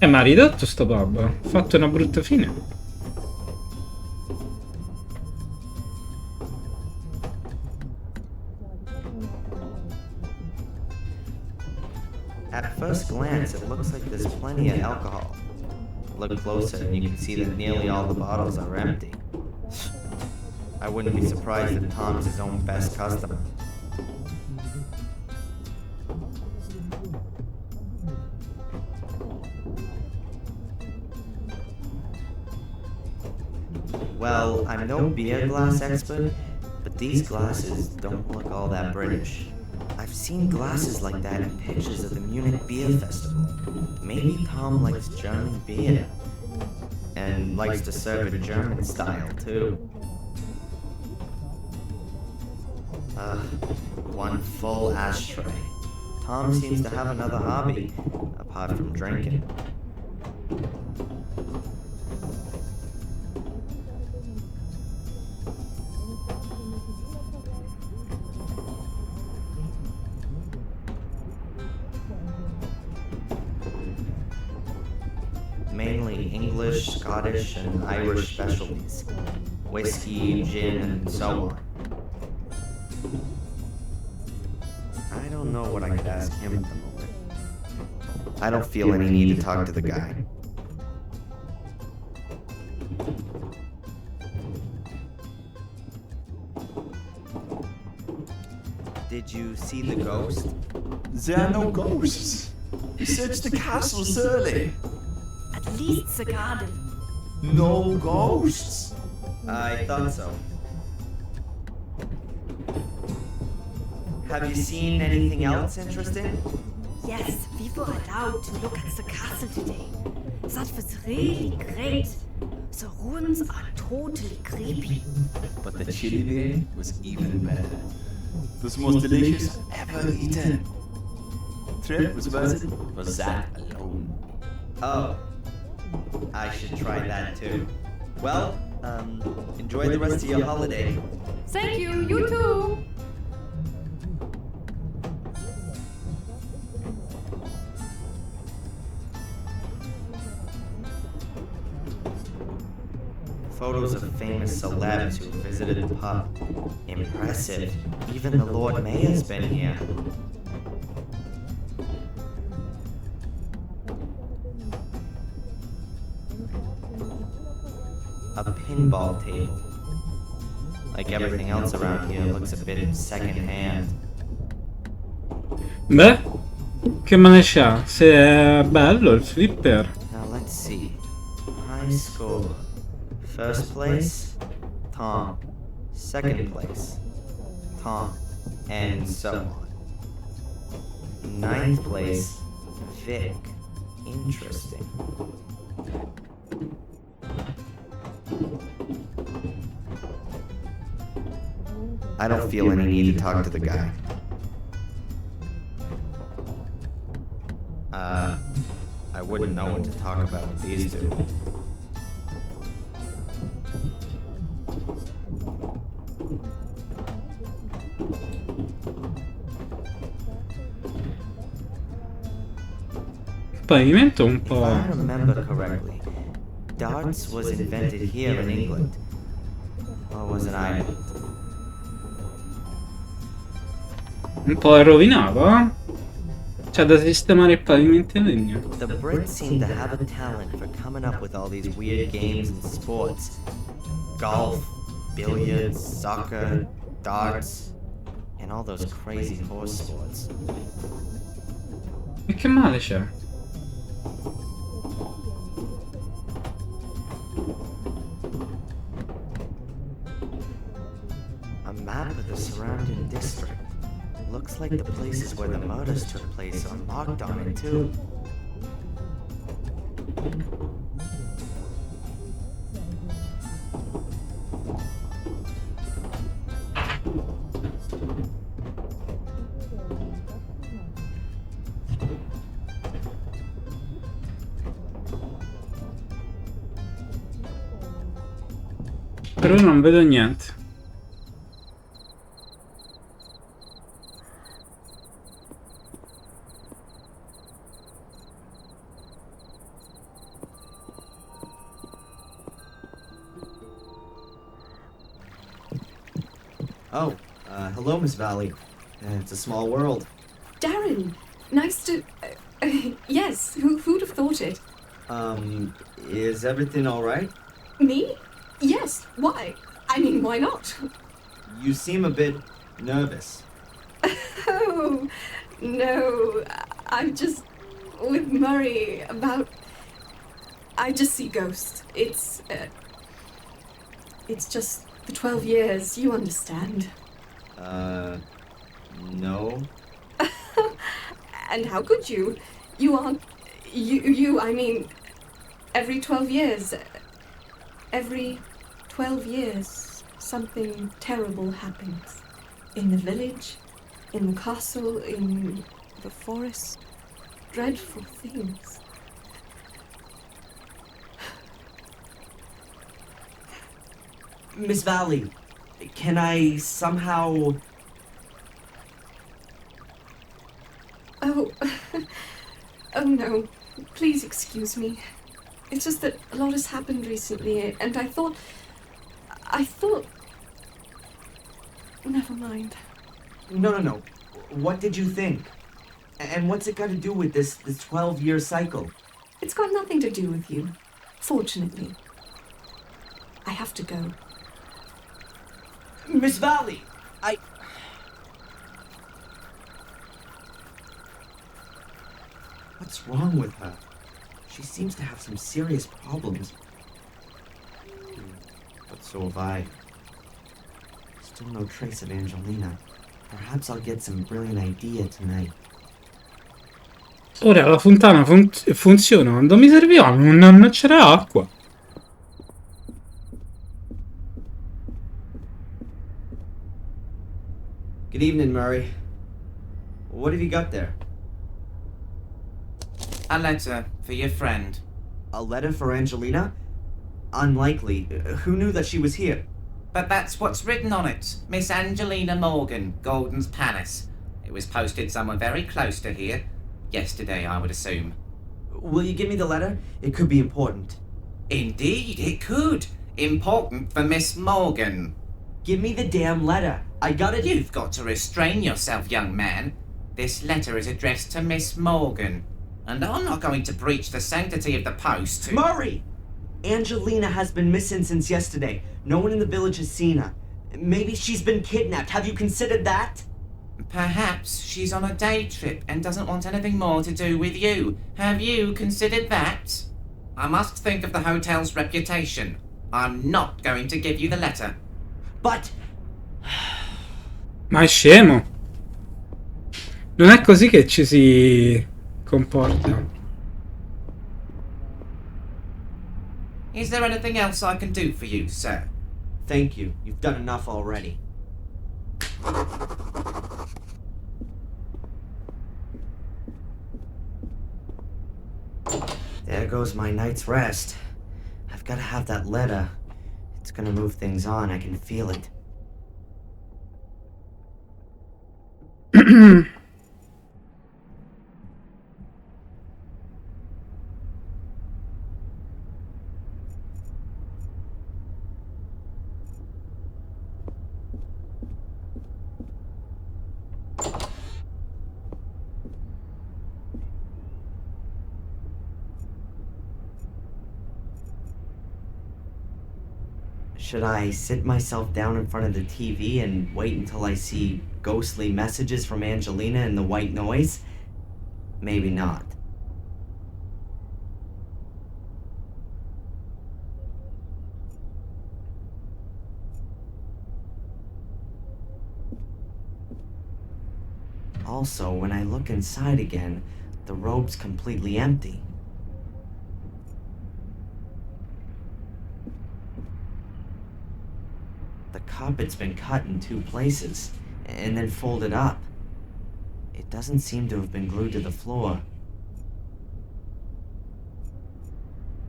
Ma ha ridotto sto pub. Ha fatto una brutta fine. At first glance, it looks like there's plenty of alcohol. Look closer and you can see that nearly all the bottles are empty. I wouldn't be surprised if Tom's his own best customer. Well, I'm no beer glass expert, but these glasses don't look all that British. I've seen glasses like that in pictures of the Munich Beer Festival. Maybe Tom likes German beer. And likes to serve it German style, too. One full ashtray. Tom seems to have another hobby, apart from drinking. Mainly English, Scottish, and Irish specialties. Whiskey, gin, and so on. I don't know what I could ask him at the moment. I don't feel any need to talk to the guy. Did you see the ghost? There are no ghosts. Search the castle, Surly. At least the garden. No ghosts. I thought so. Have you seen anything else interesting? Yes, we were allowed to look at the castle today. That was really great. The ruins are totally creepy. But the chili there was even better. It was the most delicious I've ever eaten. Trip was worth it for that alone. Oh, I should try that too. Well, enjoy the rest of your holiday. Thank you, you too. Photos of famous celebs who visited the pub. Impressive. Even the Lord Mayor's been here. A pinball table. Like everything else around here, looks a bit second-hand. Beh, che male c'ha? Se è bello il flipper. Now let's see. High score. First place, Tom. Second place, Tom. And so on. Ninth place, Vic. Interesting. I don't feel any need to talk to the guy. I wouldn't know what to talk about with these two. Il pavimento un If po'. I remember correctly, darts was invented here in England. Or was it Ireland? Un po' rovinato, eh? C'è da sistemare il pavimento in legno. The Brits seem to have a talent for coming up with all these weird games and sports. Golf, billiards, soccer, darts, and all those crazy horse sports. E che male c'è? A map of the surrounding district. Looks like the places where the murders took place are marked on it too. Però non vedo niente. Oh, hello, Miss Valley. It's a small world. Darren, nice to. Yes, who'd have thought it? Is everything alright? Me? Yes, why? I mean, why not? You seem a bit nervous. Oh, no. I'm just with Murray about. I just see ghosts. It's just the 12 years, you understand. No. And how could you? You aren't. I mean, every 12 years. Every 12 years, something terrible happens. In the village, in the castle, in the forest. Dreadful things. Miss Valley, can I somehow... Oh, oh no, please excuse me. It's just that a lot has happened recently, and I thought... Never mind. No. What did you think? And what's it got to do with this 12-year cycle? It's got nothing to do with you, fortunately. I have to go. Miss Valley, What's wrong with her? She seems to have some serious problems. But so have I. Still no trace of Angelina. Perhaps I'll get some brilliant idea tonight. Ora la fontana funziona quando mi serviva, non c'era acqua. Good evening, Murray. What have you got there? A letter for your friend. A letter for Angelina? Unlikely. Who knew that she was here? But that's what's written on it. Miss Angelina Morgan, Gordon's Palace. It was posted somewhere very close to here. Yesterday, I would assume. Will you give me the letter? It could be important. Indeed, it could. Important for Miss Morgan. Give me the damn letter. I got it. You've got to restrain yourself, young man. This letter is addressed to Miss Morgan. And I'm not going to breach the sanctity of the post to... Murray! Angelina has been missing since yesterday. No one in the village has seen her. Maybe she's been kidnapped. Have you considered that? Perhaps she's on a day trip and doesn't want anything more to do with you. Have you considered that? I must think of the hotel's reputation. I'm not going to give you the letter. But... Ma è scemo. Non è così che ci si comporta. Is there anything else I can do for you, sir? Thank you. You've done enough already. There goes my night's rest. I've got to have that letter. It's gonna move things on. I can feel it. Should I sit myself down in front of the TV and wait until I see ghostly messages from Angelina and the white noise? Maybe not. Also, when I look inside again, the robe's completely empty. The carpet's been cut in 2 places, and then folded up. It doesn't seem to have been glued to the floor.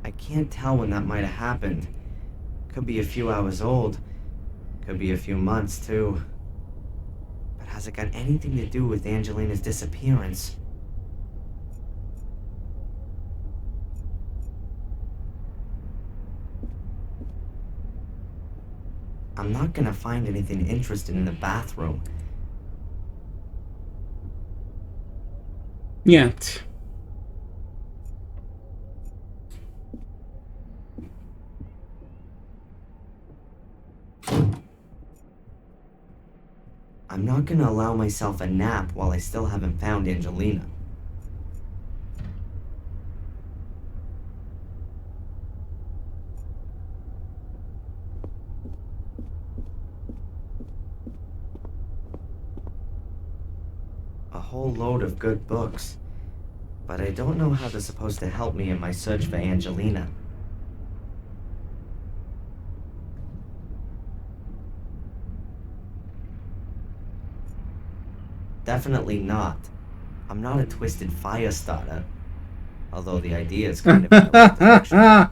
I can't tell when that might have happened. Could be a few hours old. Could be a few months, too. But has it got anything to do with Angelina's disappearance? I'm not gonna find anything interesting in the bathroom. Niente. I'm not gonna allow myself a nap while I still haven't found Angelina. A whole load of good books, but I don't know how they're supposed to help me in my search for Angelina. Definitely not. I'm not a twisted fire starter, although the idea is kind of in the right direction.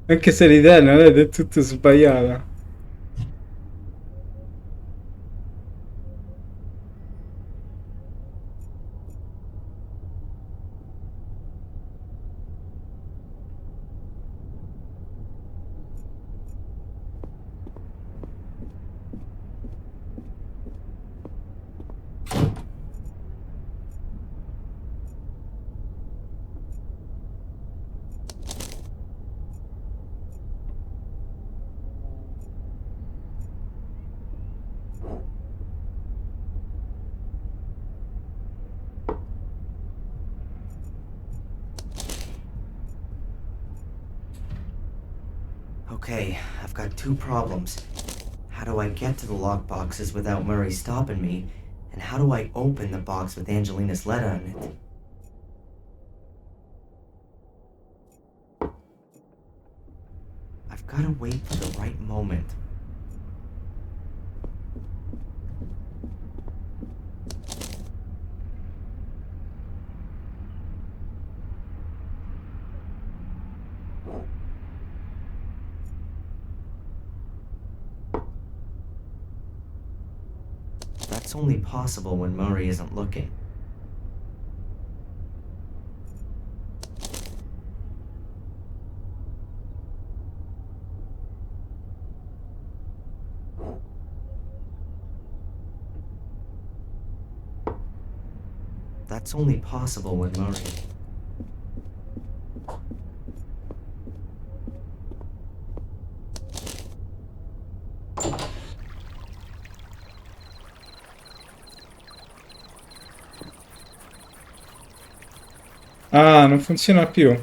Anche se l'idea non è del tutto sbagliata. Okay, I've got two problems. How do I get to the lockboxes without Murray stopping me? And how do I open the box with Angelina's letter in it? I've got to wait for the right moment. That's only possible when Murray isn't looking. That's only possible when Murray... Ah, non funziona più.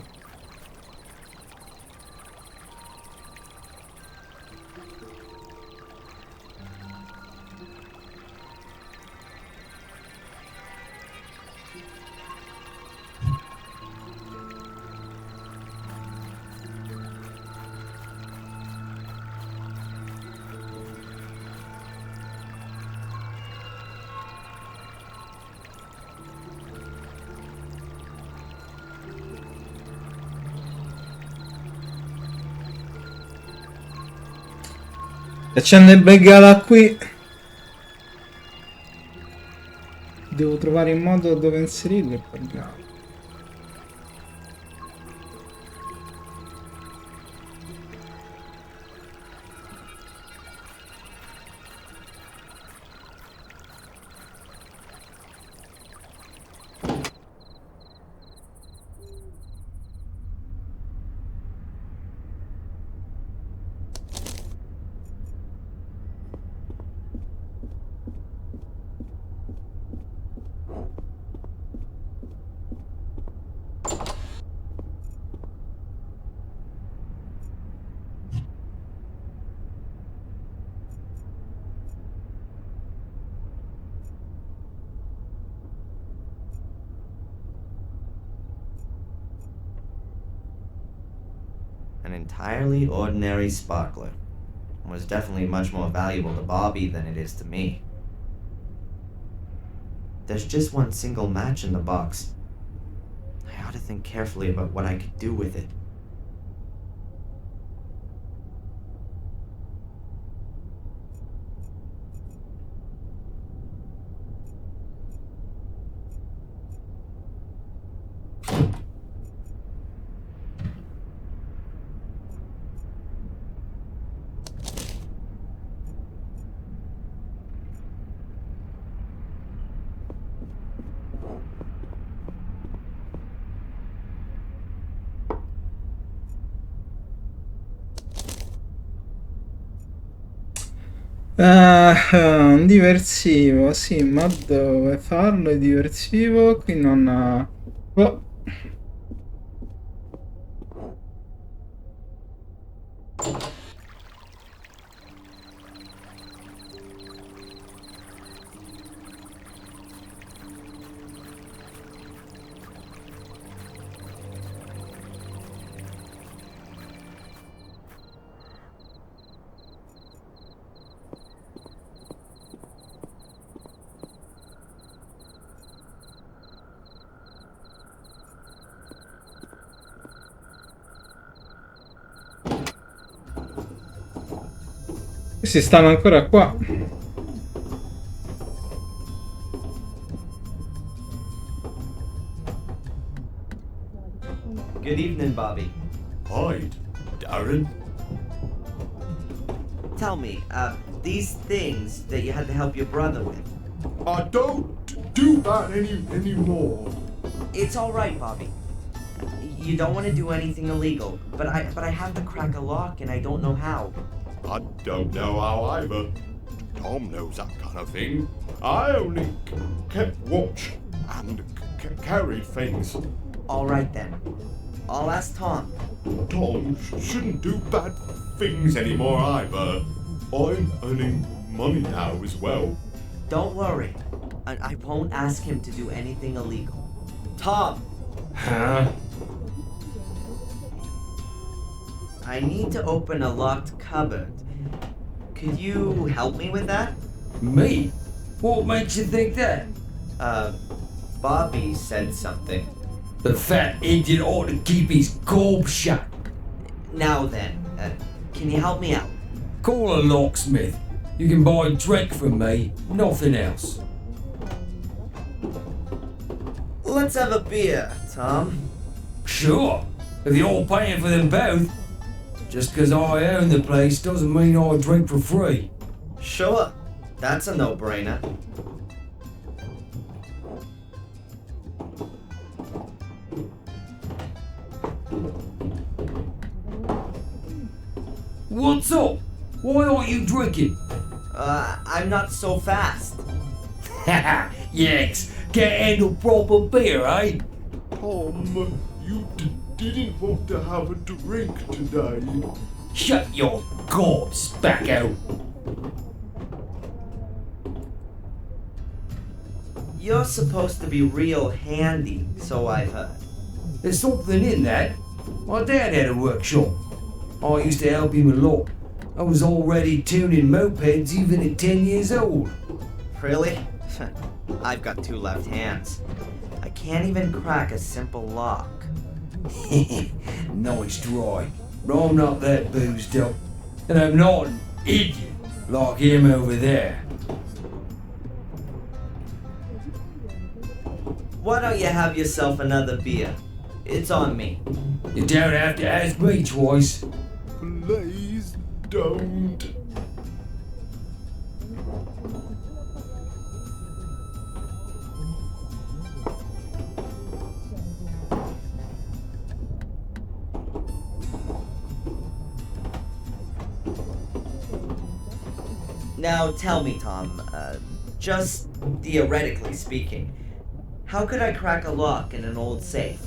Accende il bengala qui. Devo trovare il modo dove inserirlo il bengala. An entirely ordinary sparkler. Was definitely much more valuable to Bobby than it is to me. There's just one single match in the box. I ought to think carefully about what I could do with it. Un diversivo, sì, ma dove farlo è diversivo? Qui non ha... Oh. Questi stanno ancora qua. Good evening, Bobby. Hi, Darren. Tell me, these things that you had to help your brother with. I don't do that anymore. It's all right, Bobby. You don't want to do anything illegal, but I have to crack a lock and I don't know how. I don't know how either. Tom knows that kind of thing. I only kept watch and carried things. All right then. I'll ask Tom. Tom shouldn't do bad things anymore either. I'm earning money now as well. Don't worry. I won't ask him to do anything illegal. Tom! Huh? I need to open a locked cupboard. Could you help me with that? Me? What makes you think that? Bobby said something. The fat idiot ought to keep his gob shut. Now then, can you help me out? Call a locksmith. You can buy a drink from me, nothing else. Let's have a beer, Tom. Sure, if you're paying for them both. Just 'cause I own the place doesn't mean I drink for free. Sure. That's a no-brainer. What's up? Why aren't you drinking? I'm not so fast. Haha, yes, can't handle proper beer, eh? Tom, you didn't want to have a drink today. Shut your gob, spacko. You're supposed to be real handy, so I've heard. There's something in that. My dad had a workshop. I used to help him a lot. I was already tuning mopeds even at 10 years old. Really? I've got two left hands. I can't even crack a simple lock. Nice try. But I'm not that boozed up. And I'm not an idiot like him over there. Why don't you have yourself another beer? It's on me. You don't have to ask me twice. Please don't. Now tell me, Tom, just theoretically speaking, how could I crack a lock in an old safe?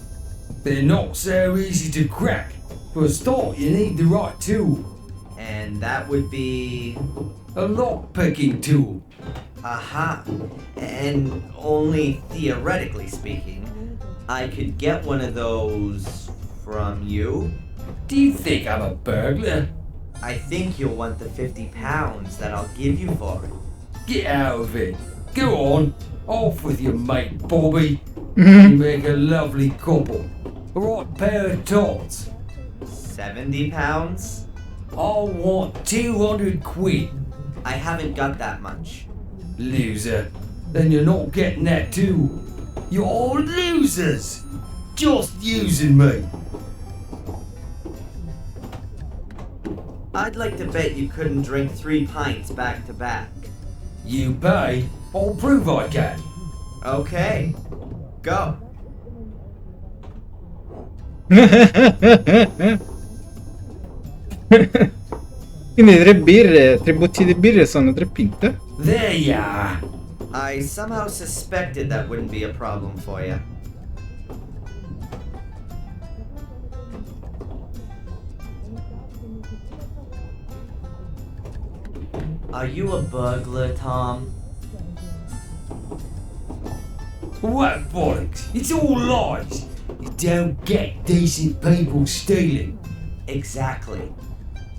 They're not so easy to crack. For a start, you need the right tool. And that would be... A lock-picking tool. Aha. And only theoretically speaking, I could get one of those from you? Do you think I'm a burglar? I think you'll want the 50 pounds that I'll give you for it. Get out of it. Go on. Off with your mate, Bobby. You make a lovely couple. A right pair of tots. 70 pounds? I want 200 quid. I haven't got that much. Loser. Then you're not getting that too. You're all losers. Just using me. I'd like to bet you couldn't drink 3 pints back to back. You pay, I'll prove I can. Okay. Go. Quindi 3 birre, 3 bottiglie di birre sono 3 pinte? There you are. I somehow suspected that wouldn't be a problem for you. Are you a burglar, Tom? What bollocks? It's all lies. You don't get decent people stealing. Exactly.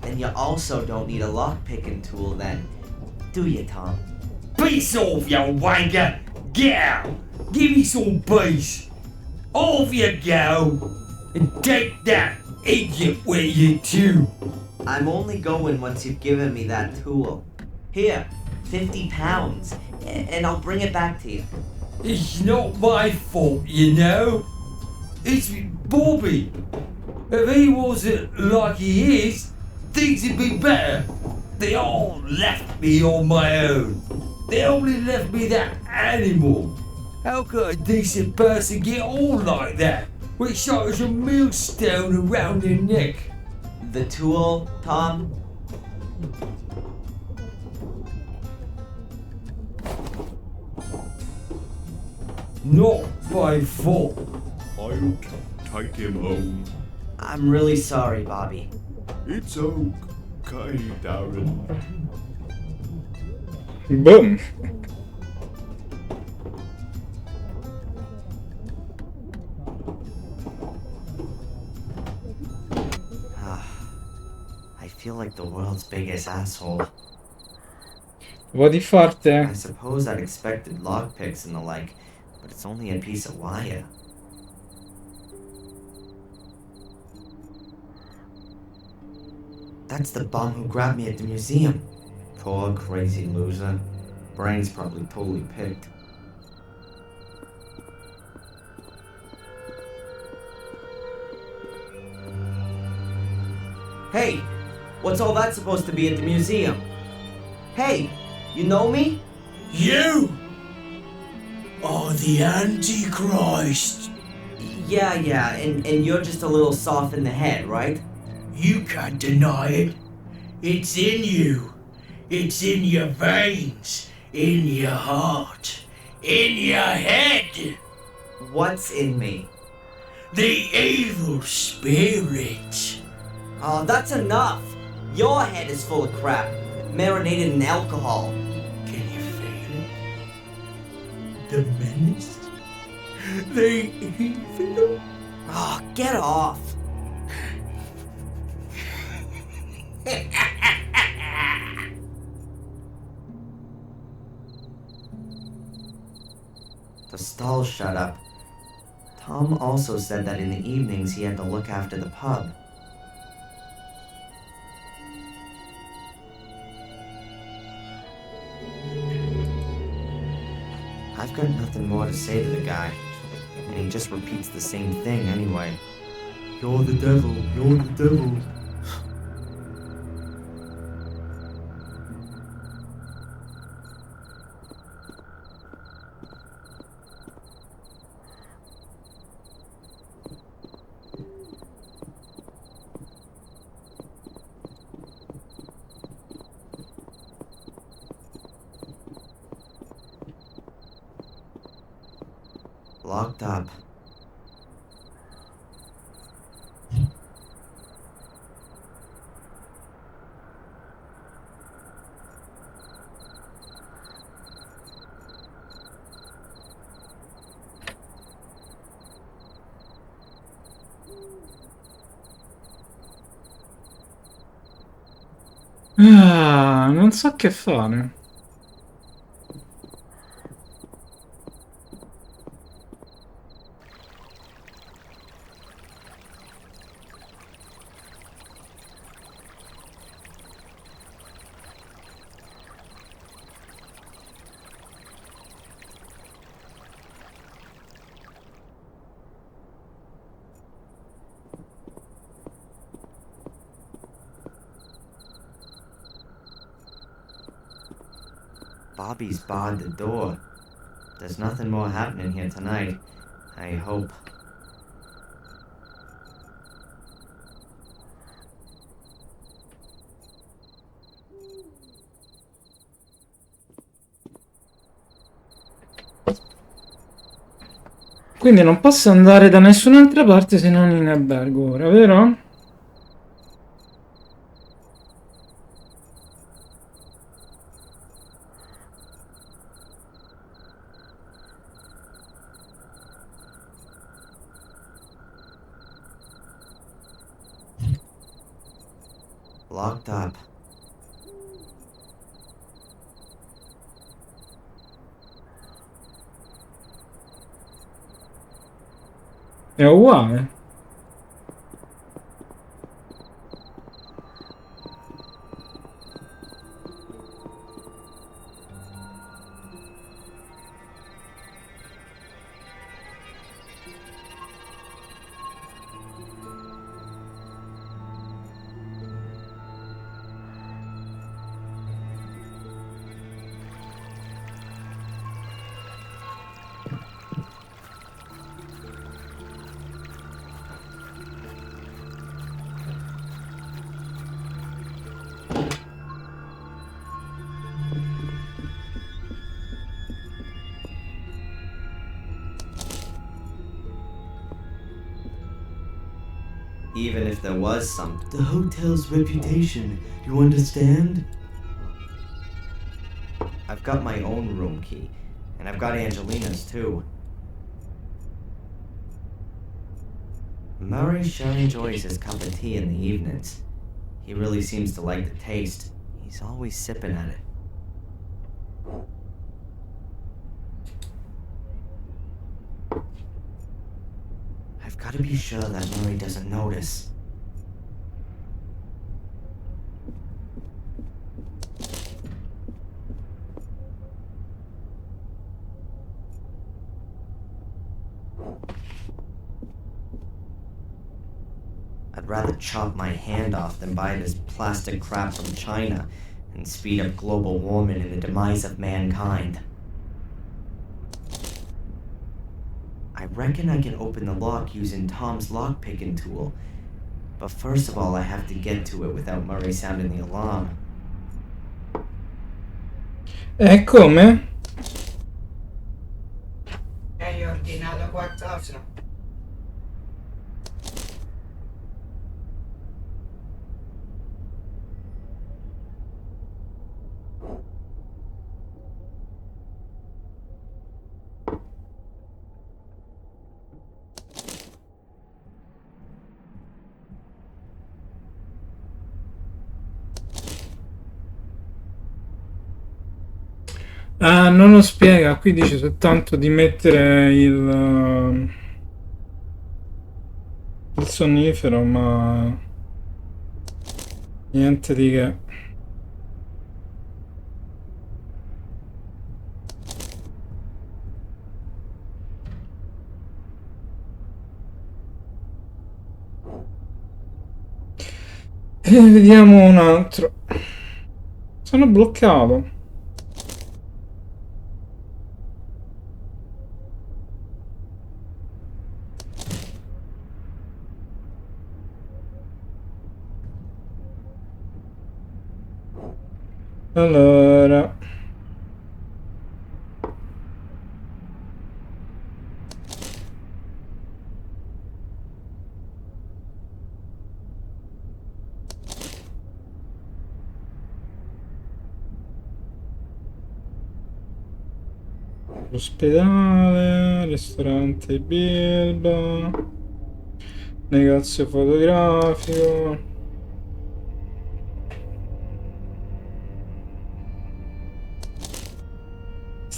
And you also don't need a lock-picking tool then, do you, Tom? Piss off, you wanker! Get out! Give me some peace! Off you go! And take that idiot with you too! I'm only going once you've given me that tool. Here, 50 pounds, and I'll bring it back to you. It's not my fault, you know. It's Bobby. If he wasn't like he is, things would be better. They all left me on my own. They only left me that animal. How could a decent person get on like that? With such a millstone around their neck. The tool, Tom? Not my fault. I'll take him home. I'm really sorry, Bobby. It's okay, Darren. Boom! I feel like the world's biggest asshole. Un po' di forte. I suppose I'd expected lockpicks and the like, but it's only a piece of wire. That's the bum who grabbed me at the museum. Poor crazy loser. Brain's probably totally picked. Hey, what's all that supposed to be at the museum? Hey, you know me? You are the Antichrist. Yeah, and you're just a little soft in the head, right? You can't deny it. It's in you. It's in your veins, in your heart, in your head. What's in me? The evil spirit. Oh, that's enough! Your head is full of crap, marinated in alcohol. Can you feel it? The menace? The evil? Oh, get off! The stall shut up. Tom also said that in the evenings he had to look after the pub. I've got nothing more to say to the guy, and he just repeats the same thing anyway. You're the devil, you're the devil. Locked up. Ah, non so che fare. Bobby's barred the door. There's nothing more happening here tonight. I hope. Quindi non posso andare da nessun'altra parte se non in albergo ora, vero? Locked up. È uguale. Even if there was some. The hotel's reputation, you understand? I've got my own room key, and I've got Angelina's too. Murray sure enjoys his cup of tea in the evenings. He really seems to like the taste. He's always sipping at it. I've got to be sure that Murray doesn't notice. I'd rather chop my hand off than buy this plastic crap from China and speed up global warming and the demise of mankind. I reckon I can open the lock using Tom's lockpicking tool, but first of all I have to get to it without Murray sounding the alarm. E come? Hai ordinato qualcosa? Ah, non lo spiega, qui dice soltanto di mettere il sonnifero, ma niente di che. E vediamo un altro. Sono bloccato. Allora, ospedale, ristorante Bilba, negozio fotografico.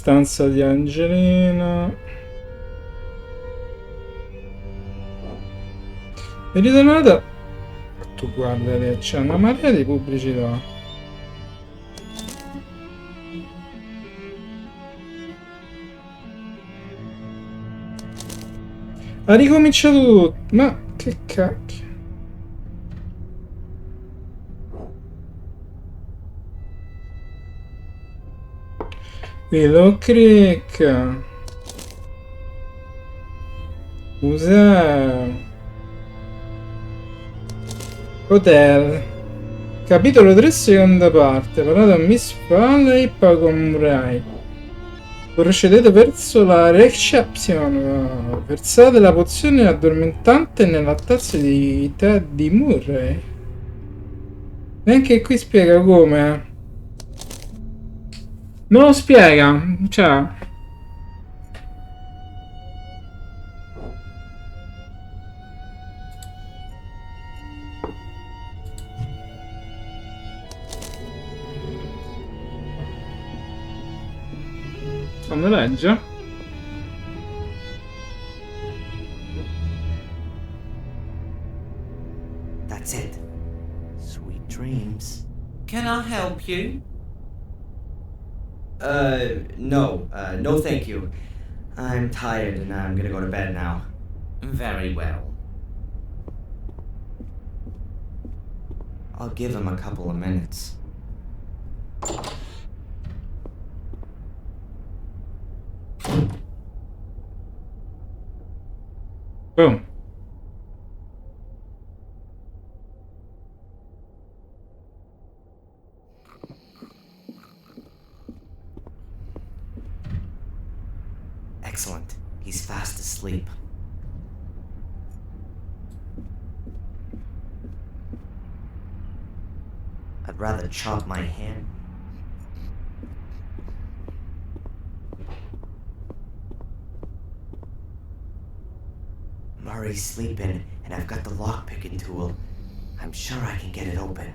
Stanza di Angelina. È ritornata. Tu guarda che c'è una marea di pubblicità. Ha ricominciato tutto. Ma che cacchio. Willow Creek, museo, hotel, capitolo 3 seconda parte, parlato a Miss Valley con Murray. Procedete verso la reception. Versate la pozione addormentante nella tazza di tè di Murray. Neanche qui spiega come. Non lo spiega, cioè. Quando legge? That's it. Sweet dreams. Can I help you? No. No thank you. I'm tired and I'm gonna go to bed now. Very well. I'll give him a couple of minutes. Boom. Excellent. He's fast asleep. I'd rather chop my hand. Murray's sleeping, and I've got the lock-picking tool. I'm sure I can get it open.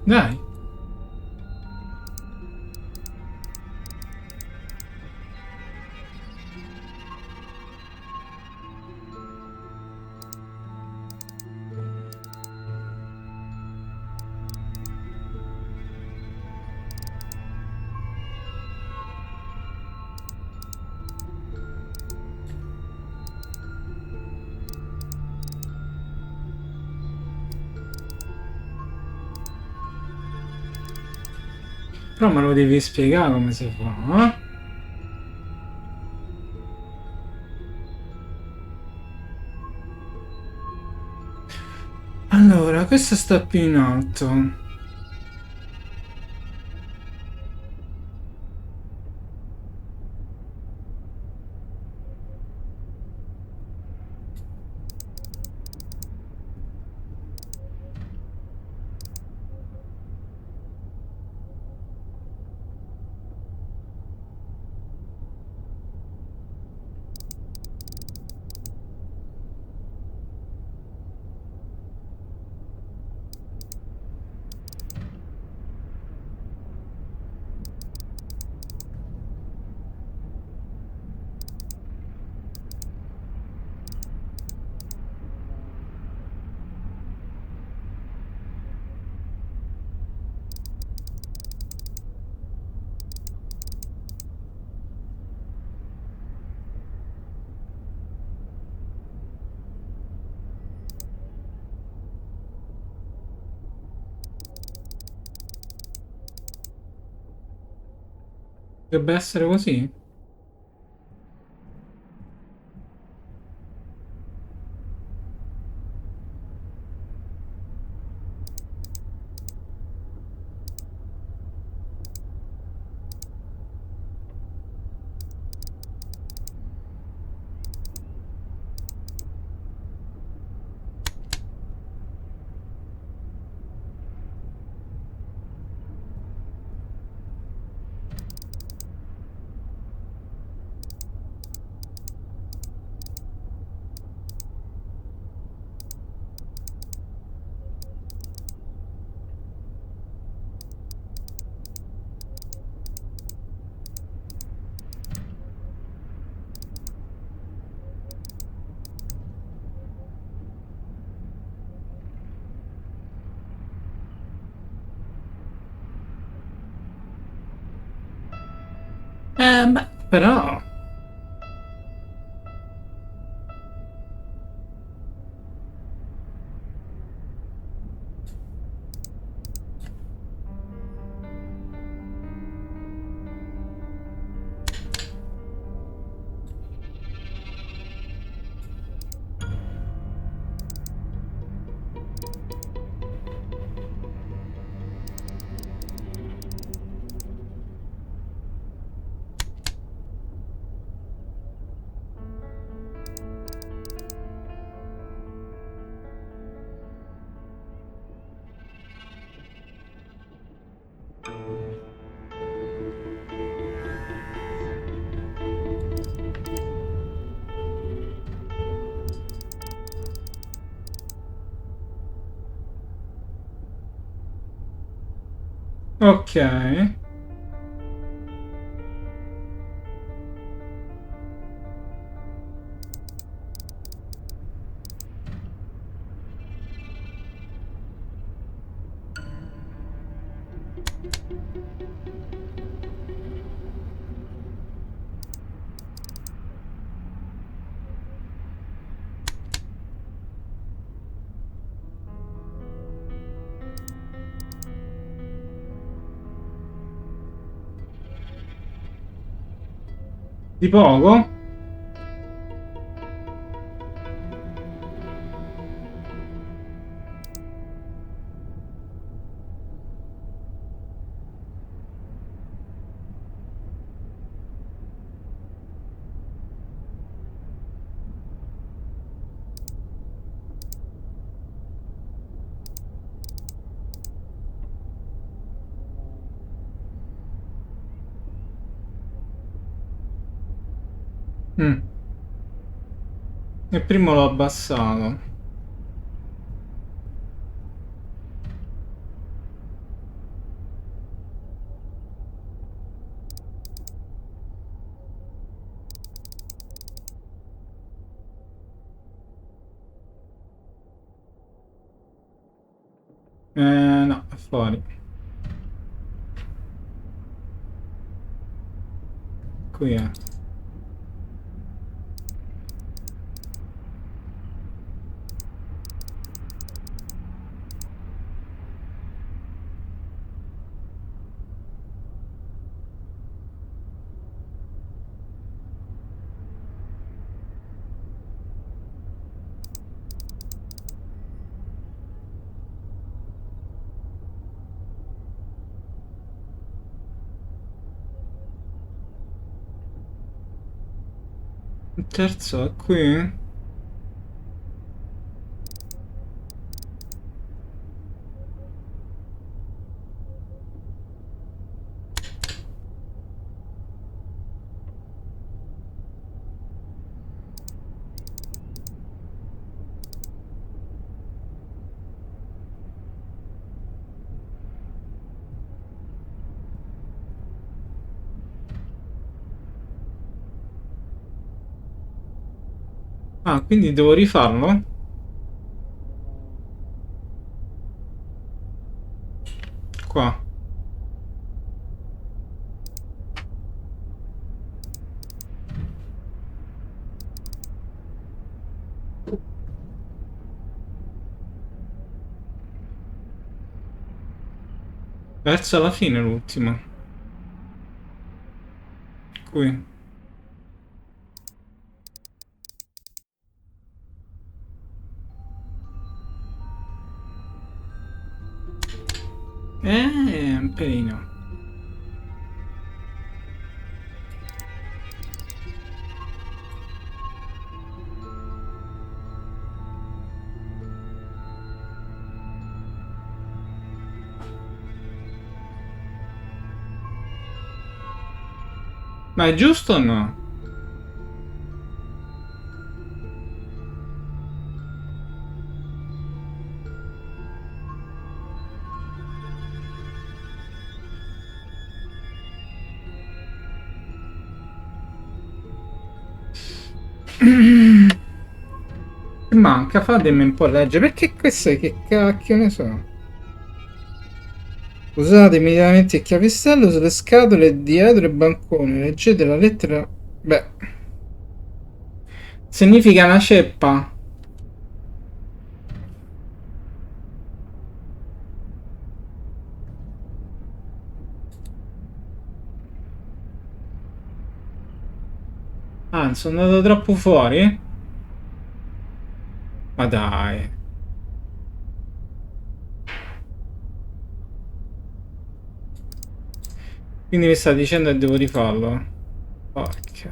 Dai. Però me lo devi spiegare come si fa, eh? Allora, questa sta più in alto. Dovrebbe essere così? Beh, però... Ok. Di poco? Il primo l'ho abbassato. No, è fuori. Qui è. Il terzo è qui? Ah, quindi devo rifarlo? Qua. Verso alla fine l'ultima. Qui. Un pelino. Ma è giusto o no? Che manca? Fatemi un po' leggere. Perché queste che cacchio ne so? Usate immediatamente il chiavistello sulle scatole dietro il bancone. Leggete la lettera. Beh, significa una ceppa. Ah, sono andato troppo fuori? Ma dai. Quindi mi sta dicendo che devo rifarlo. Porca.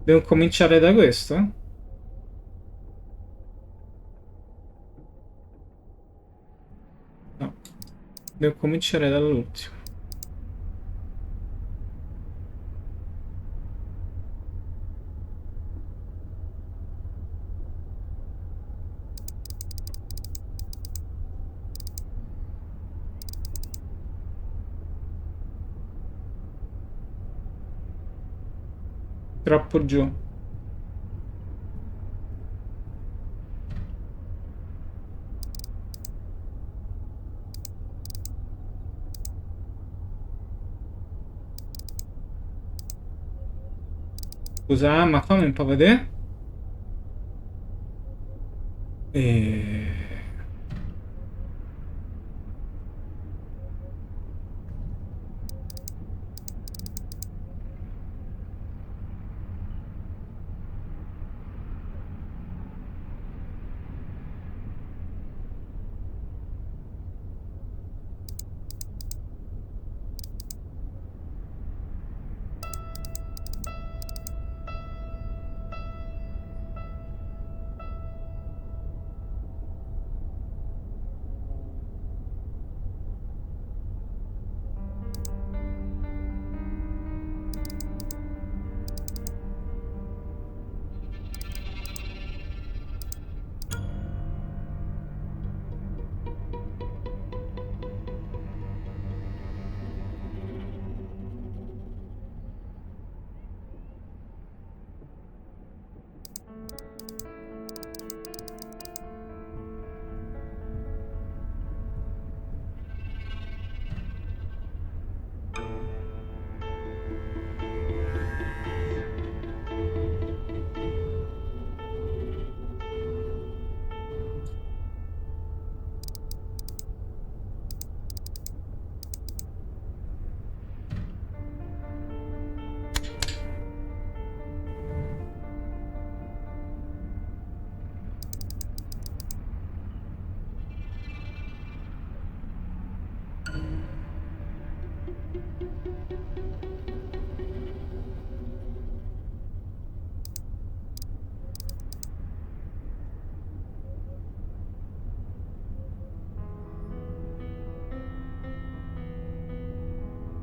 Devo cominciare da questo? No. Devo cominciare dall'ultimo. Troppo giù. Scusa, ma fammi un po' vedere. E...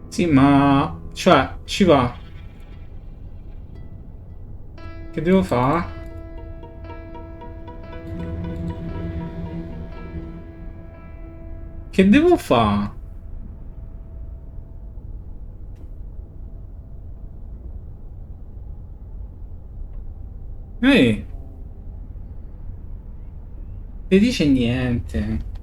Sì, ma... Cioè, ci va. Che devo fare? Che devo fare? Ehi, non dice niente.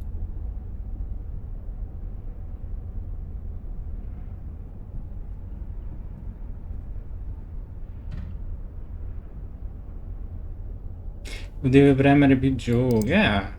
Lo deve premere più giù. Che è?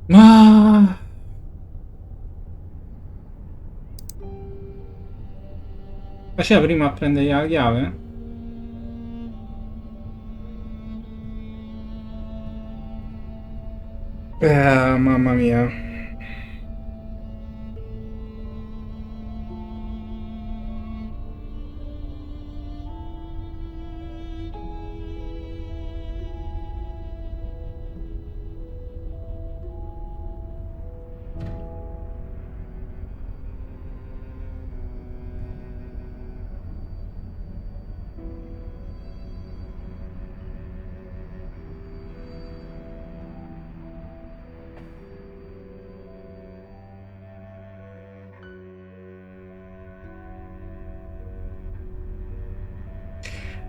Ma... Faceva prima a prendere la chiave? Mamma mia.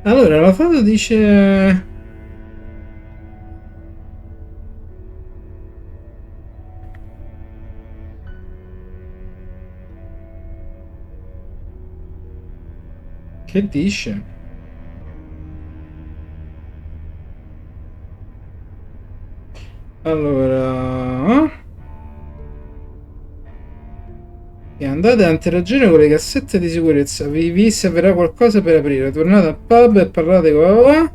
Allora, la foto dice... Che dice? Allora... E andate a interagire con le cassette di sicurezza. Vi servirà qualcosa per aprire. Tornate al pub e parlate con...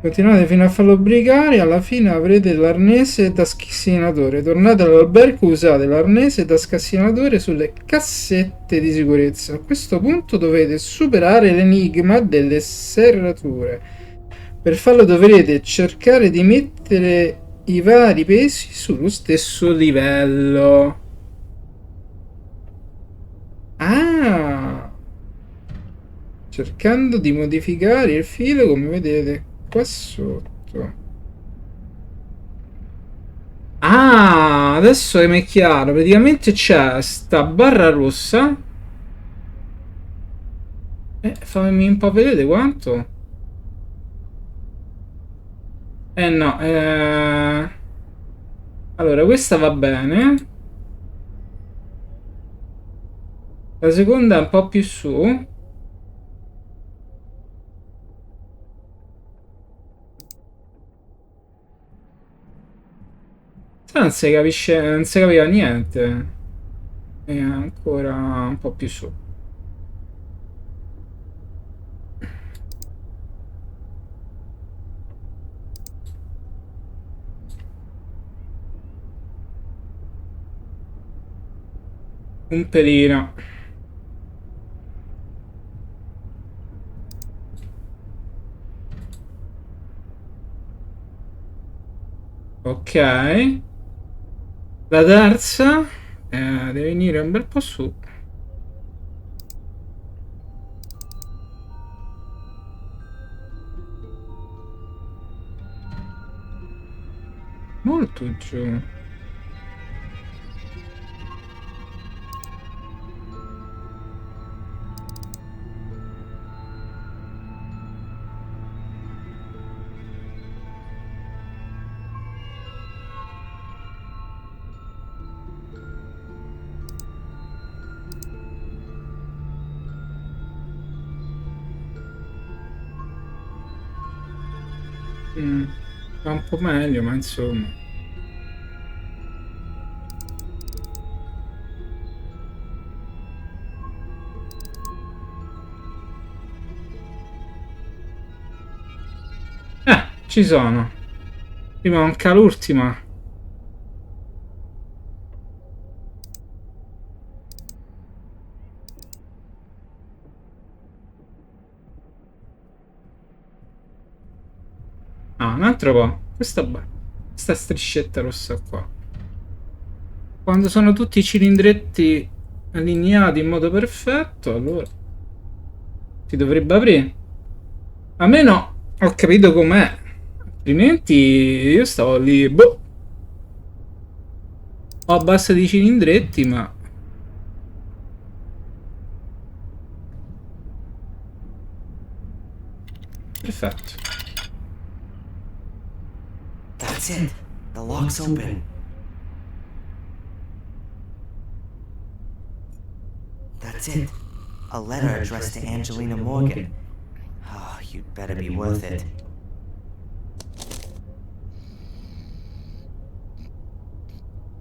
Continuate fino a farlo brigare. Alla fine avrete l'arnese da scassinatore. Tornate all'albergo, usate l'arnese da scassinatore sulle cassette di sicurezza. A questo punto dovete superare l'enigma delle serrature. Per farlo dovrete cercare di mettere i vari pesi sullo stesso livello. Ah! Cercando di modificare il filo, come vedete qua sotto. Ah, adesso mi è chiaro. Praticamente c'è sta barra rossa. Fammi un po' vedere quanto. No. Allora, questa va bene. La seconda è un po' più su. Non si capisce, non si capiva niente. È ancora un po' più su. Un pelino. Ok. La terza deve venire un bel po' su. Molto giù. Va un po' meglio, ma insomma. Ci sono. Prima manca l'ultima. Ah, un altro po'. Questa striscetta rossa qua. Quando sono tutti i cilindretti allineati in modo perfetto, allora si dovrebbe aprire. Almeno ho capito com'è. Altrimenti io stavo lì, boh. Ho a base di cilindretti, ma... Perfetto. That's it. The lock's open. That's it. A letter addressed to Angelina Morgan. Oh, you'd better be worth it.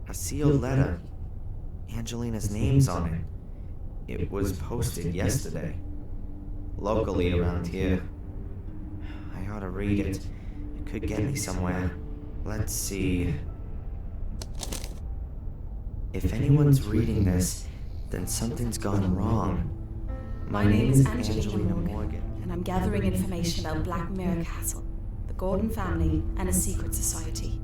A sealed letter. Angelina's name's on it. It was posted yesterday. Locally around here. I ought to read it. It could get me somewhere. Let's see. If anyone's reading this, then something's gone wrong. My name is Angelina Morgan, and I'm gathering information about Black Mirror Castle, the Gordon family, and a secret society.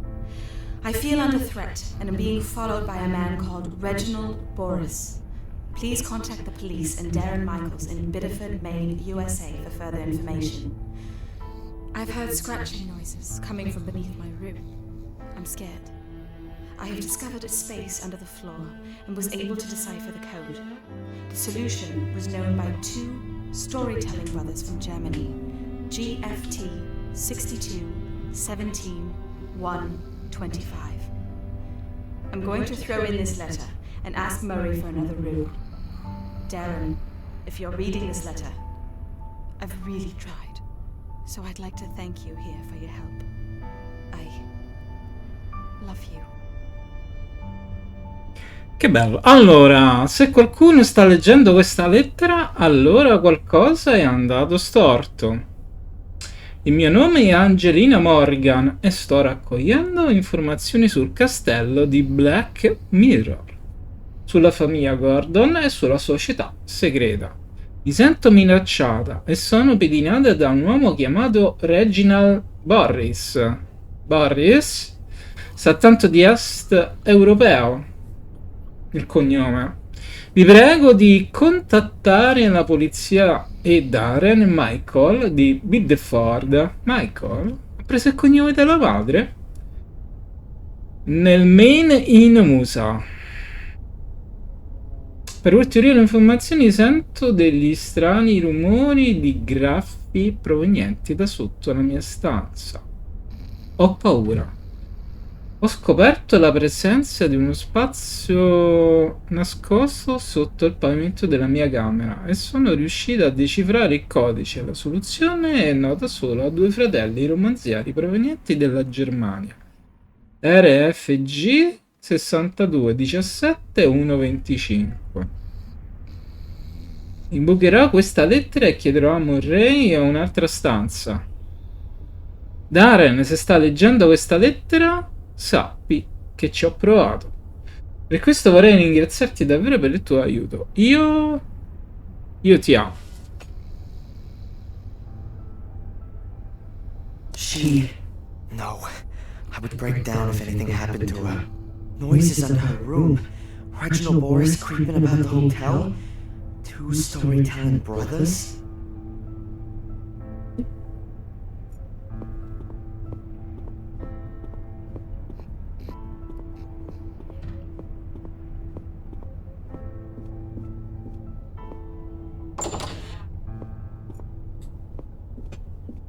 I feel under threat and am being followed by a man called Reginald Boris. Please contact the police and Darren Michaels in Biddeford, Maine, USA for further information. I've heard scratching noises coming from beneath my room. I'm scared. I have discovered a space under the floor and was able to decipher the code. The solution was known by two storytelling brothers from Germany, GFT 62 17 1 25. I'm going to throw in this letter and ask Murray for another room. Darren, if you're reading this letter, I've really tried, so I'd like to thank you here for your help. I love you. Che bello. Allora, se qualcuno sta leggendo questa lettera, allora qualcosa è andato storto. Il mio nome è Angelina Morgan e sto raccogliendo informazioni sul castello di Black Mirror, sulla famiglia Gordon e sulla società segreta. Mi sento minacciata e sono pedinata da un uomo chiamato Reginald Boris. Boris? Sa tanto di est europeo il cognome. Vi prego di contattare la polizia e Darren Michael di Biddeford. Michael? Ha preso il cognome della madre? Nel Maine in USA. Per ulteriori informazioni sento degli strani rumori di graffi provenienti da sotto la mia stanza. Ho paura. Ho scoperto la presenza di uno spazio nascosto sotto il pavimento della mia camera e sono riuscita a decifrare il codice. La soluzione è nota solo a due fratelli romanzieri provenienti dalla Germania. RFG 62 17 125. Imbucherò questa lettera e chiederò a Murray un'altra stanza. Darren, se sta leggendo questa lettera, sappi che ci ho provato. Per questo vorrei ringraziarti davvero per il tuo aiuto. Io ti amo. No. I would break down if anything happened to her. Noises under her room. Reginald Boris creeping about the hotel. Two storytelling brothers.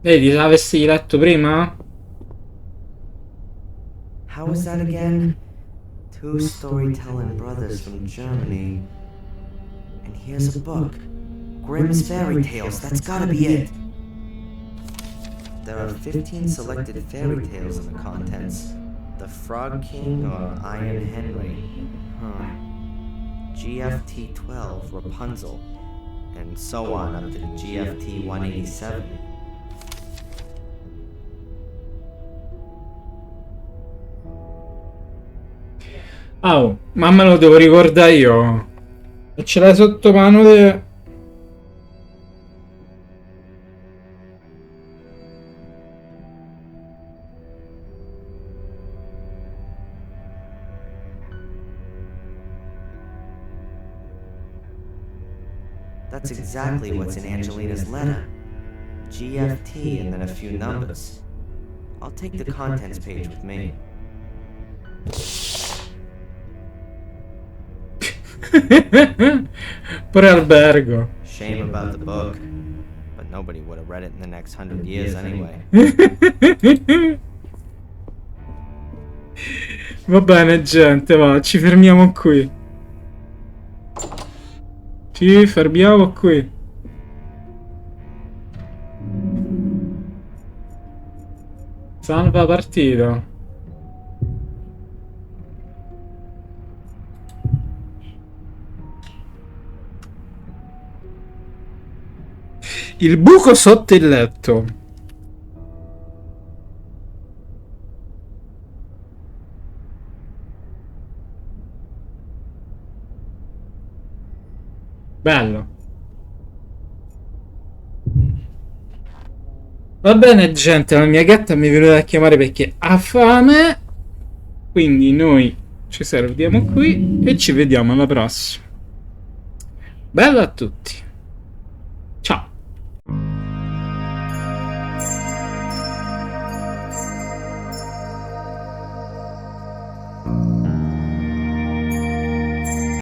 Vedi, l'avessi letto prima? How was that again? Two storytelling brothers from Germany. And here's a book. Grimm's Fairy Tales, that's gotta be it. There are 15 selected fairy tales in the contents. The Frog King or Iron Henry. GFT 12, Rapunzel. And so on up to GFT 187. Oh, ma me lo devo ricordare io. E ce l'hai sotto mano te. That's exactly what's in Angelina's letter. GFT and then a few numbers. I'll take the contents page with me. Pure albergo. Shame about the book, but nobody would have read it in the next 100 years anyway. Va bene, gente, va, ci fermiamo qui. Ci fermiamo qui. Salva partita. Il buco sotto il letto. Bello. Va bene, gente, la mia gatta mi è venuta a chiamare perché ha fame. Quindi noi ci salutiamo qui e ci vediamo alla prossima. Bello a tutti.